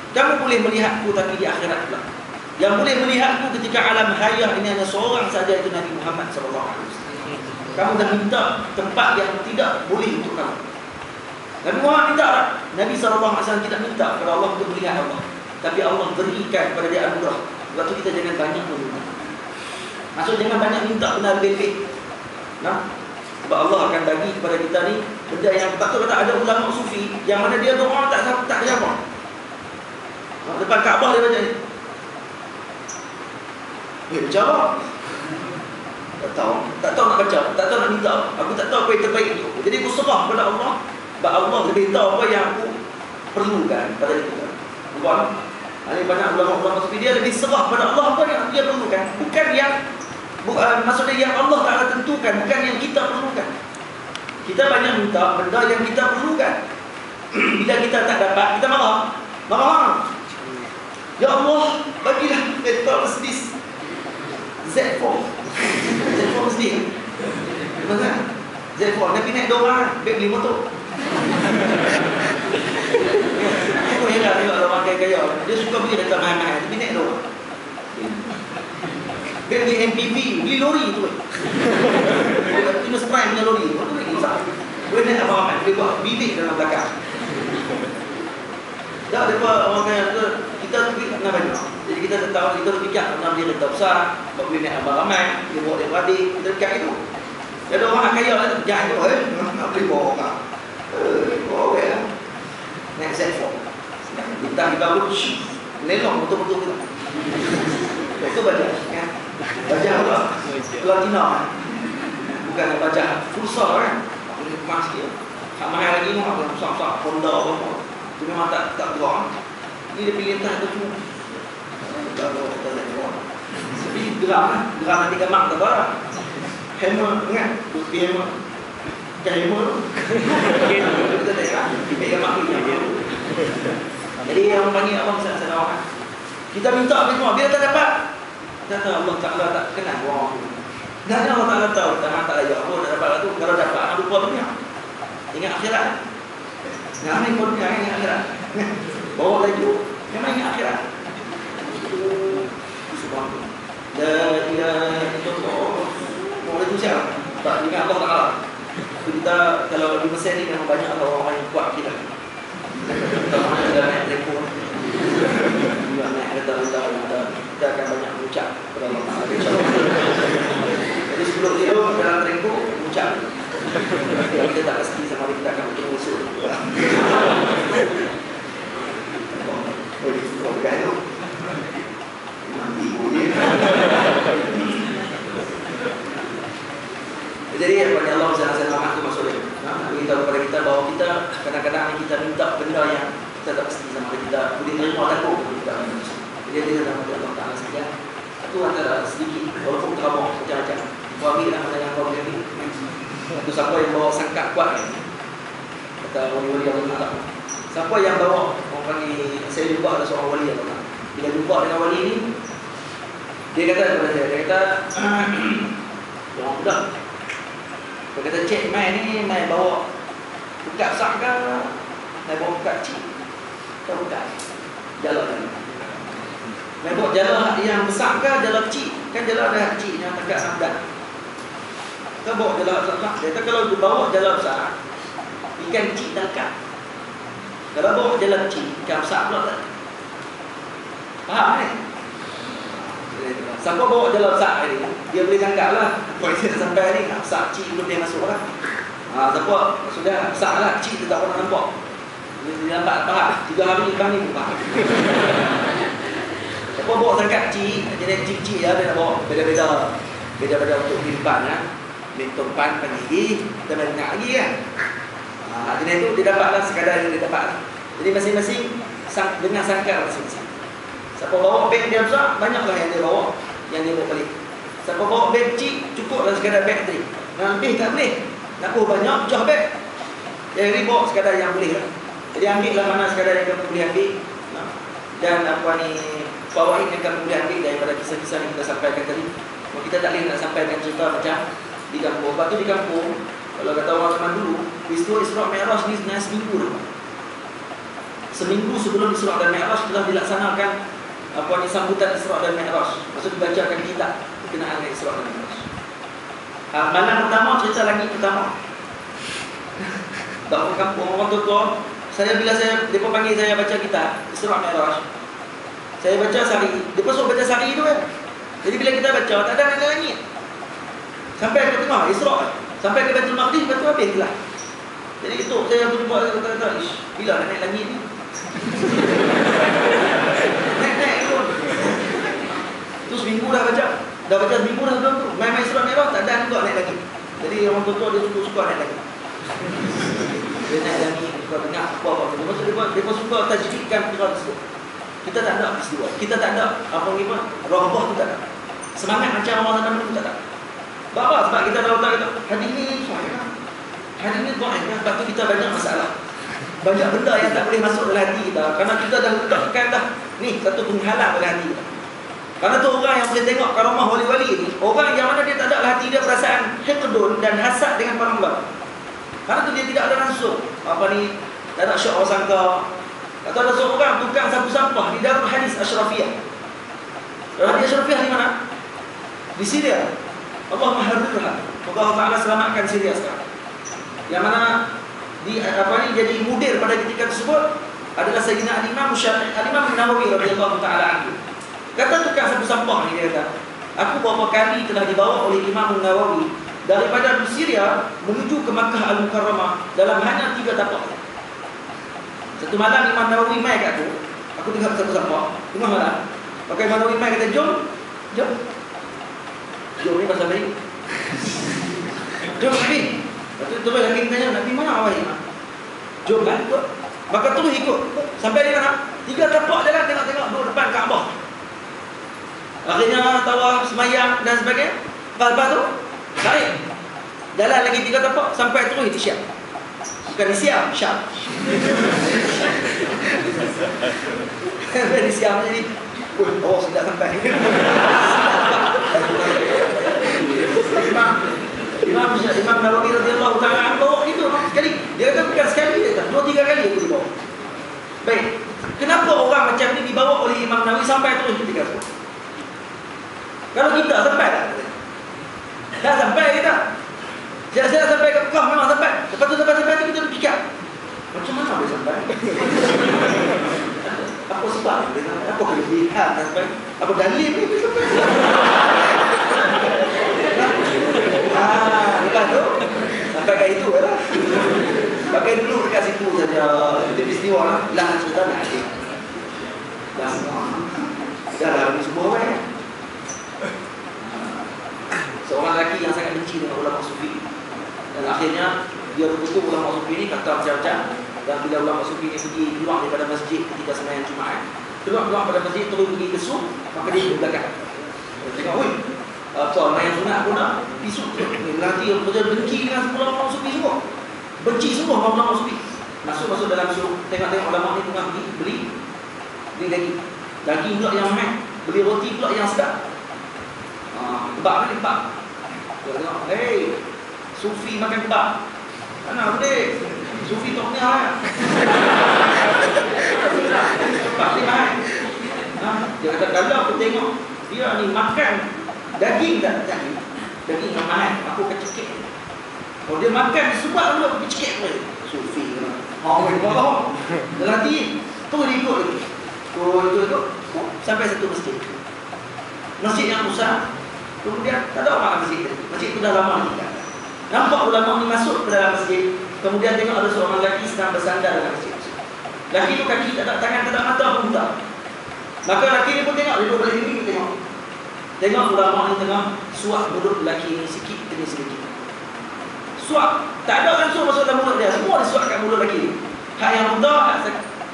Kamu boleh melihatku tapi di akhirat pula. Yang boleh melihatku ketika alam hayah ini hanya seorang saja, itu Nabi Muhammad SAW. Kamu dah minta tempat yang tidak boleh untuk kamu. Nabi Muhammad minta tak? Nabi SAW tidak minta kepada Allah untuk melihat Allah. Tapi Allah berikan kepada dia anugerah. Sebab tu kita jangan banyak meminta. Maksud jangan banyak minta benda lebih. Sebab Allah akan bagi kepada kita ni benda yang patut. Kata ada ulama sufi yang mana dia doa tak jawab. Depan Kaabah dia baca ni. Jawab. Tak tahu nak baca, tak tahu nak minta. Aku tak tahu apa yang terbaik untuk aku. Jadi aku serah kepada Allah. Sebab Allah lebih tahu apa yang aku perlukan pada itu. Bukan? Ada banyak ulama-ulama sufi dia lebih serah kepada Allah apa yang dia perlukan. Bukan yang maksudnya yang Allah Taala tentukan, bukan yang kita perlukan. Kita banyak minta benda yang kita perlukan. Bila kita tak dapat, kita marah. Ya Allah, bagilah laptop Mercedes Z4 Mercedes. Betul? Z4, Nabi naik 2 orang, baik beli motor. Aku heran tengok orang kaya-kaya. Dia suka beli laptop mahal-mahal, tapi naik 2 orang. Dia beli MPV, beli lori tu. Optimus Prime punya lori. Apa tu lagi? Boleh naik apa-apa, boleh buat bilik dalam belakang. Tak ada apa orang kaya tu. Kita tu nak banyak. Jadi kita tahu, kita fikir nak beli kereta besar, boleh naik abang ramai, dia bawa dia beradik, kita dekat itu. Ada orang kaya lah, jangan tu, nak beli bawa orang. Bawa orang lah. Naik Z4. Bintang di bawah, lelong betul-betul kita. Itu bajah, kan? Bajah apa? Platina. Bukan bajah Fursa kan? Boleh kemas sikit. Tak mahal lagi ni, besar-besar, Honda apa-apa. Itu memang tak gerak. Ini dia pilih entah tu semua. Kalau kita tak gerak. Tapi gerak nanti kemak tak apa. Hammer, ingat? Bukti hammer. Bukan hammer tu. Kita tak gerak. Pilih kemak ni. Jadi yang panggil Allah Subhanahu. Kita minta apa semua, bila tak dapat, kita tahu Allah Ta'ala tak kenal orang tu. Dan Allah Ta'ala tahu, tak layak apa nak dapat tu. Kalau dapat, nak lupa dunia. Ingat akhirat. Jangan main dunia, ingat akhirat. Bawa laju, jangan ingat akhirat. Subhanallah. La ilaha illallah. Bawa laju siapa? Tak ingat Allah Ta'ala. Kita kalau di Mesir ni memang banyak orang yang kuat kita. Kita mana dah naik telefon. Juga naik kereta ada. Kita akan banyak mengucap kepada Allah Ta'ala. Jadi sebelum tidur dalam telefon mengucap. Kita tak pasti sama ada kita akan bikin musuh. Boleh suka bergaya. Mandi boleh. Jadi apa yang Allah SWT itu maksudnya beritahu kepada kita bahawa kita kadang-kadang kita minta benda yang kita tak pasti sama ada kita boleh terima takut kita. Jadi dia dalam Allah Ta'ala saja. Itu antara sedikit walaupun terabang macam-macam. Kau ambil lah mana yang kau boleh ambil. Itu siapa yang bawa sangkat kuat ni? Kata wali-wali Allah Ta'ala. Siapa yang bawa, orang panggil, saya jumpa ada seorang wali Allah Ta'ala. Bila jumpa dengan wali ni, dia kata kepada saya, dia kata orang budak. Dia kata, cik mai ni, mai bawa buka besar ke? Mai bawa buka kecil? Kita buka jalan ni. Mai bawa jalan yang besar ke jalan kecil? Kan jalan ada kecil yang tegak samdak. Kita bawa jalan besar. Dia kata kalau bawa jalan besar, ikan kecil dah dekat. Kalau bawa jalan kecil, ikan besar pula tak. Faham ni? Siapa bawa jalan besar ni, dia boleh jangka lah. Kalau dia sampai ni, besar kecil belum dia masuk lah. Siapa sudah besar lah, kecil dia tak pernah nampak. Dia nampak faham. 3 hari lepas ni pun faham. Siapa bawa sangkat kecil, jenis kecil-kecil lah dia nak bawa. Beda-beda untuk kehidupan lah. Untuk pan pagi, kita main dengar lagi kan. Jenis tu dia dapat lah sekadar yang dia dapat lah. Jadi masing-masing dengan sangkar masing-masing. Siapa bawa beg dia besar, banyaklah yang dia bawa balik. Siapa bawa beg kecil, cukuplah sekadar beg tadi. Yang lebih tak boleh. Nak banyak, pecah beg. Jadi bawa sekadar yang boleh lah. Jadi ambillah mana sekadar yang kamu boleh ambil. Dan apa ni, fawaid yang kamu boleh ambil daripada kisah-kisah yang kita sampaikan tadi. Kalau kita tak boleh nak sampaikan cerita macam di kampung. Sebab tu di kampung, kalau kata orang zaman dulu, peristiwa Isra' Mi'raj ni sebenarnya seminggu dah. Seminggu sebelum Isra' dan Mi'raj telah dilaksanakan sambutan Isra' dan Mi'raj. Maksud dibacakan kitab berkenaan dengan Isra' dan Mi'raj. Malam pertama cerita lagi pertama. Bangun kampung orang tua. Bila depa panggil saya baca kitab Isra' Mi'raj. Saya baca sehari. Depa suruh baca sehari tu kan. Jadi bila kita baca tak ada naik langit. Sampai ke tengah Isra', sampai ke Baitul Maqdis, lepas tu habislah. Jadi itu saya jumpa kata-kata, bila nak naik langit ni? Naik tu. Tu seminggu dah baca. Dah baca seminggu dah sebelum tu. Main-main Isra' Mi'raj tak ada juga naik langit. Jadi orang tua dia suka naik langit. Dia naik langit, suka dengar apa-apa. Maksud dia suka tajwidkan perkara tersebut. Kita tak ada peristiwa. Kita tak ada rahbah tu tak ada. Semangat macam orang tanam tu tak ada. Sebab kita dah tahu hadis ni sahih lah. Hadis ni dhaif lah. Sebab tu kita banyak masalah. Banyak benda yang tak boleh masuk dalam hati kita. Kerana kita dah letakkan dah ni satu penghalang dalam hati kita. Kerana tu orang yang boleh tengok karamah wali-wali ni, orang yang mana dia tak ada dalam hati dia perasaan hiqdun dan hasad dengan para ulama. Kerana tu dia tidak ada langsung tak ada syok orang sangka. Atau ada seorang tukang sapu sampah di Darul Hadis Ashrafiyah. Darul Hadis Ashrafiyah di mana? Di Syria. Allah Mahadirha. Allah Ta'ala selamatkan Syria sekarang. Yang mana jadi mudir pada ketika tersebut adalah Sayyidina Al-Imam Nawawi radhiyallahu ta'ala anhu. Kata tukang sapu sampah ni, dia kata, aku beberapa kali telah dibawa oleh Imam Nawawi daripada Syria menuju ke Makkah Al-Mukarramah dalam hanya 3 tapak. Satu malam Imam Nawawi mai kat aku tengah sapu sampah tengah malam. Maka Imam Nawawi mai kata, jom ni pasal baik. Jom Nabi. Lepas tu terus Nabi tanya, Nabi mana awal Imam? Jom kan ikut. Maka terus ikut. Sampai di mana? 3 tapak jalan tengok-tengok duduk depan Kaabah. Akhirnya tawaf, semayang dan sebagainya. Lepas tu tarik. Jalan lagi 3 tapak sampai terus di Syam. Bukan di Syam, Syam. Dari siang jadi, oh sudah sampai. Imam Nawawi radhiyallahu taala bawa itu sekali. Dia kata bukan sekali, dia kata 2-3 kali aku dibawa. Baik. Kenapa orang macam ni dibawa oleh Imam Nawawi sampai terus ketika itu? Kalau kita sampai tak? Tak sampai kita. Saya sampai ke Mekah memang sampai. Lepas tu sampai tu kita fikir. Macam mana boleh sampai? Apa sebab? Apa kelebihan sampai? Apa dalil ni sampai? Lepas tu sampai kat itu lah. Pakai dulu dekat situ saja. Itu peristiwa lah. Lah cerita nak adik. Dah lah ni semua kan. Seorang lelaki yang sangat benci dengan ulama sufi. Dan akhirnya dia betul ulama sufi ni kata macam-macam. Dan bila ulama sufi ni pergi keluar daripada masjid ketika sembahyang Jumaat, keluar pada masjid terus pergi ke suk, maka dia di belakang. Dia tengok, "Oi, sembahyang sunat pun nak pisuk tu." Nanti dia benci dengan ulama sufi semua. Benci semua ulama sufi. Masuk dalam suk, tengok ulama ni tengah pergi beli daging pula yang mahal, beli roti pula yang sedap. Kebab ni kebab. Dia tengok, "Hei, sufi makan kebab. Mana boleh? Sufi tak punya lah." Kebab ni mahal. Dia kata, kalau aku tengok dia ni makan daging tak? Daging yang mahal, aku akan cekik. Kalau dia makan sebab dulu aku cekik pun. Sufi kena. Bawa. Lelaki tu dia ikut lagi. Ikut. Sampai satu masjid. Masjid yang besar. Kemudian tak ada orang masjid tu. Masjid tu dah lama ni. Nampak ulama ni masuk ke dalam masjid. Kemudian tengok ada seorang lelaki sedang bersandar dalam masjid. Lelaki tu kaki tak ada tangan, tak ada mata pun tak. Maka lelaki ni pun tengok, dia duduk balik ni tengok. Tengok ulama ni tengah suap mulut lelaki ni sikit demi sedikit. Suap, tak ada langsung masuk dalam mulut dia. Semua disuapkan mulut lelaki ni. Hak yang muda,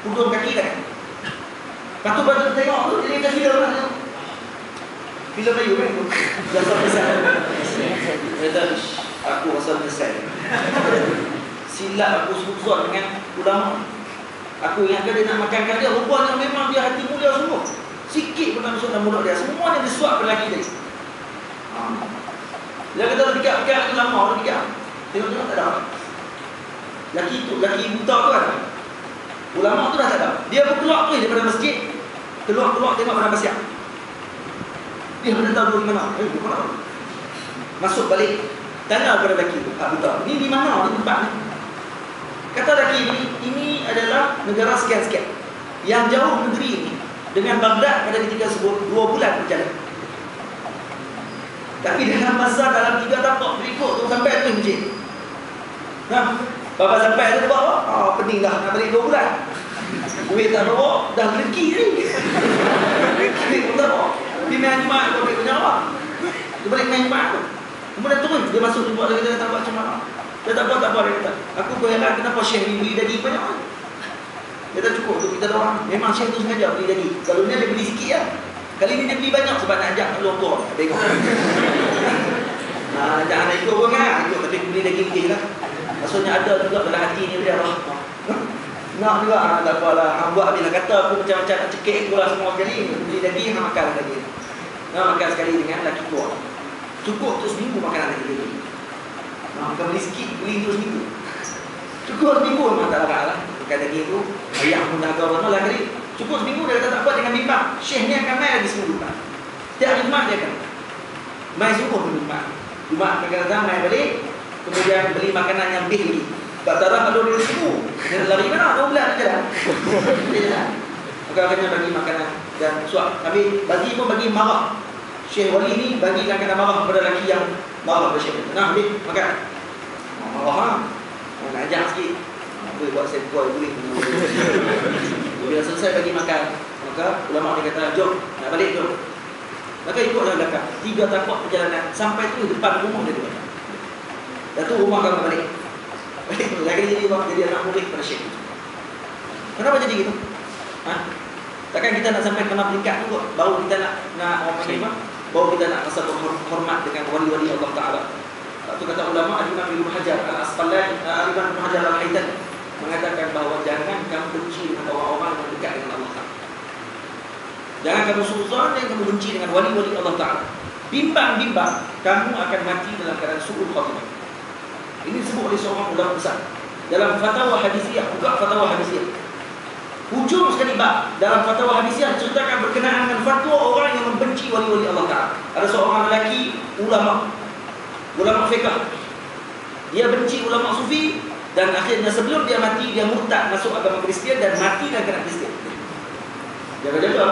hujung kaki kan. Lepas tu baru tengok tu, dia kaki dia orang tengok. Bila Melayu kan? Rasa besar. Aku rasa besar. Silap aku suzon dengan ulama. Aku ingatkan dia nak makankan dia. Rupanya memang dia hati mulia semua. Sikit pun tak masuk dalam mulut dia. Semua dia disuap ke lelaki tadi. Dia kata dekat ulama, orang dekat. Tengok tak ada. Lelaki buta tu kan. Ulama tu dah tak ada. Dia pun keluar tu daripada masjid. Keluar tengok pada siap. Dia hendak tahu di mana. Dia mana? Masuk balik. Tanya kepada lelaki tu, "Hak buta. Ni di mana? Ni tempat ni?" Kata lelaki ini adalah negara sekian-sekian. Yang jauh negeri ini dengan Baghdad pada ketika sebut 2 bulan berjalan. Tapi dalam masa dalam 3 tapak berikut tu sampai tu masjid. Bapa sampai tu bawa, pening dah nak balik 2 bulan. Duit tak bawa, dah rezeki ni. Duit pun tak bawa. Dia main Jumaat kau balik punya apa? Dia balik main Jumaat tu. Kemudian turun, dia masuk jumpa dia kata, "Tak buat macam mana?" Dia tak buat, dia kata, "Aku berheran kenapa Syekh ni beli daging banyak?" Dia tak cukup untuk kita orang. Memang Syekh tu sengaja beli daging. Kalau ni dia beli sikit lah. Kali ni dia beli banyak sebab nak ajak keluar tua. Tengok. Ajak anak ikut pun kan. Ikut tapi beli daging dia lah. Maksudnya ada juga dalam hati ni dia lah. Nak juga, tak apalah. Hang buat bila kata aku macam-macam nak cekik aku lah semua sekali. Beli daging, hang makan lagi. Makan sekali dengan lelaki tua. Cukup tu seminggu makanan lagi daging. Bukan beli sikit, beli tu seminggu. Cukup seminggu memang tak larang lah. Makan daging tu, ayam pun dah agak orang lah kali. Cukup seminggu dia kata tak apa dengan bimbang. Syekh ni akan main lagi seminggu depan. Setiap Jumaat dia akan main sungguh pun Jumaat. Jumaat kadang-kadang main balik. Kemudian beli makanan yang lebih lagi. Tak tahu kalau dia sembuh. Dia lari mana? 2 bulan je lah. Maka akhirnya bagi makanan dan suap. Tapi bagi pun bagi marah. Syekh Wali ni bagi kadang-kadang marah kepada lelaki yang marah kepada Syekh. Ambil makan. Marah lah. Nak ajak sikit. Boleh buat sempoi boleh. Bila selesai bagi makan, maka ulama dia kata, "Jom, nak balik tu." Maka ikutlah belakang. 3 tapak perjalanan sampai tu depan rumah dia tu. Dah tu rumah kamu balik. Balik tu lagi jadi anak murid pada Syekh. Kenapa jadi gitu? Takkan kita nak sampai kena peringkat tu kot, baru kita nak orang panggil apa? Baru kita nak rasa hormat dengan wali-wali Allah Taala. Tu kata ulama Imam Ibnu Hajar Al-Asqalani, Imam Ibnu Hajar Al-Haytami. mengatakan bahawa jangan kamu benci dengan orang-orang yang dekat dengan Allah Ta'ala. Jangan kamu suzon dan kamu benci dengan wali-wali Allah Ta'ala. Bimbang-bimbang kamu akan mati dalam keadaan su'ul khatimah. Ini disebut oleh seorang ulama besar dalam fatwa hadisiyah. Buka fatwa hadisiyah, hujung sekali bab dalam fatwa hadisiyah ceritakan berkenaan dengan fatwa orang yang membenci wali-wali Allah Ta'ala. Ada seorang lelaki ulama fiqh, dia benci ulama sufi, dan akhirnya sebelum dia mati dia murtad masuk agama Kristian dan mati dalam keadaan Kristian. Jaga-jaga,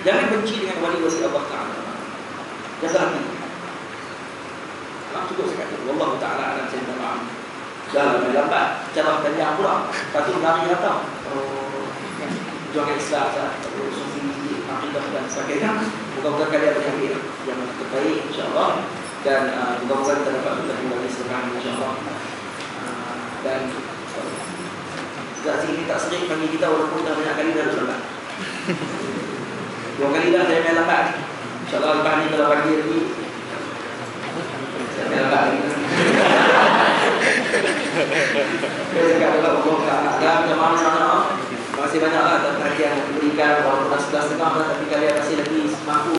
jangan benci dengan wali-wali Allah Ta'ala. Jaga hati. Cukup saya kata wallahu ta'ala alam. Saya minta maaf dah lambat cara panjang pula, patut lari datang perjuangan Islam sufi, akidah dan sebagainya. Moga-moga kalian berjaya yang terbaik insyaAllah, dan moga-moga kita dapat bertemu lagi sekarang insyaAllah. Dan sejak sini tak sering panggil kita walaupun dah banyak kali dah lambat. 2 kali dah saya main lambat.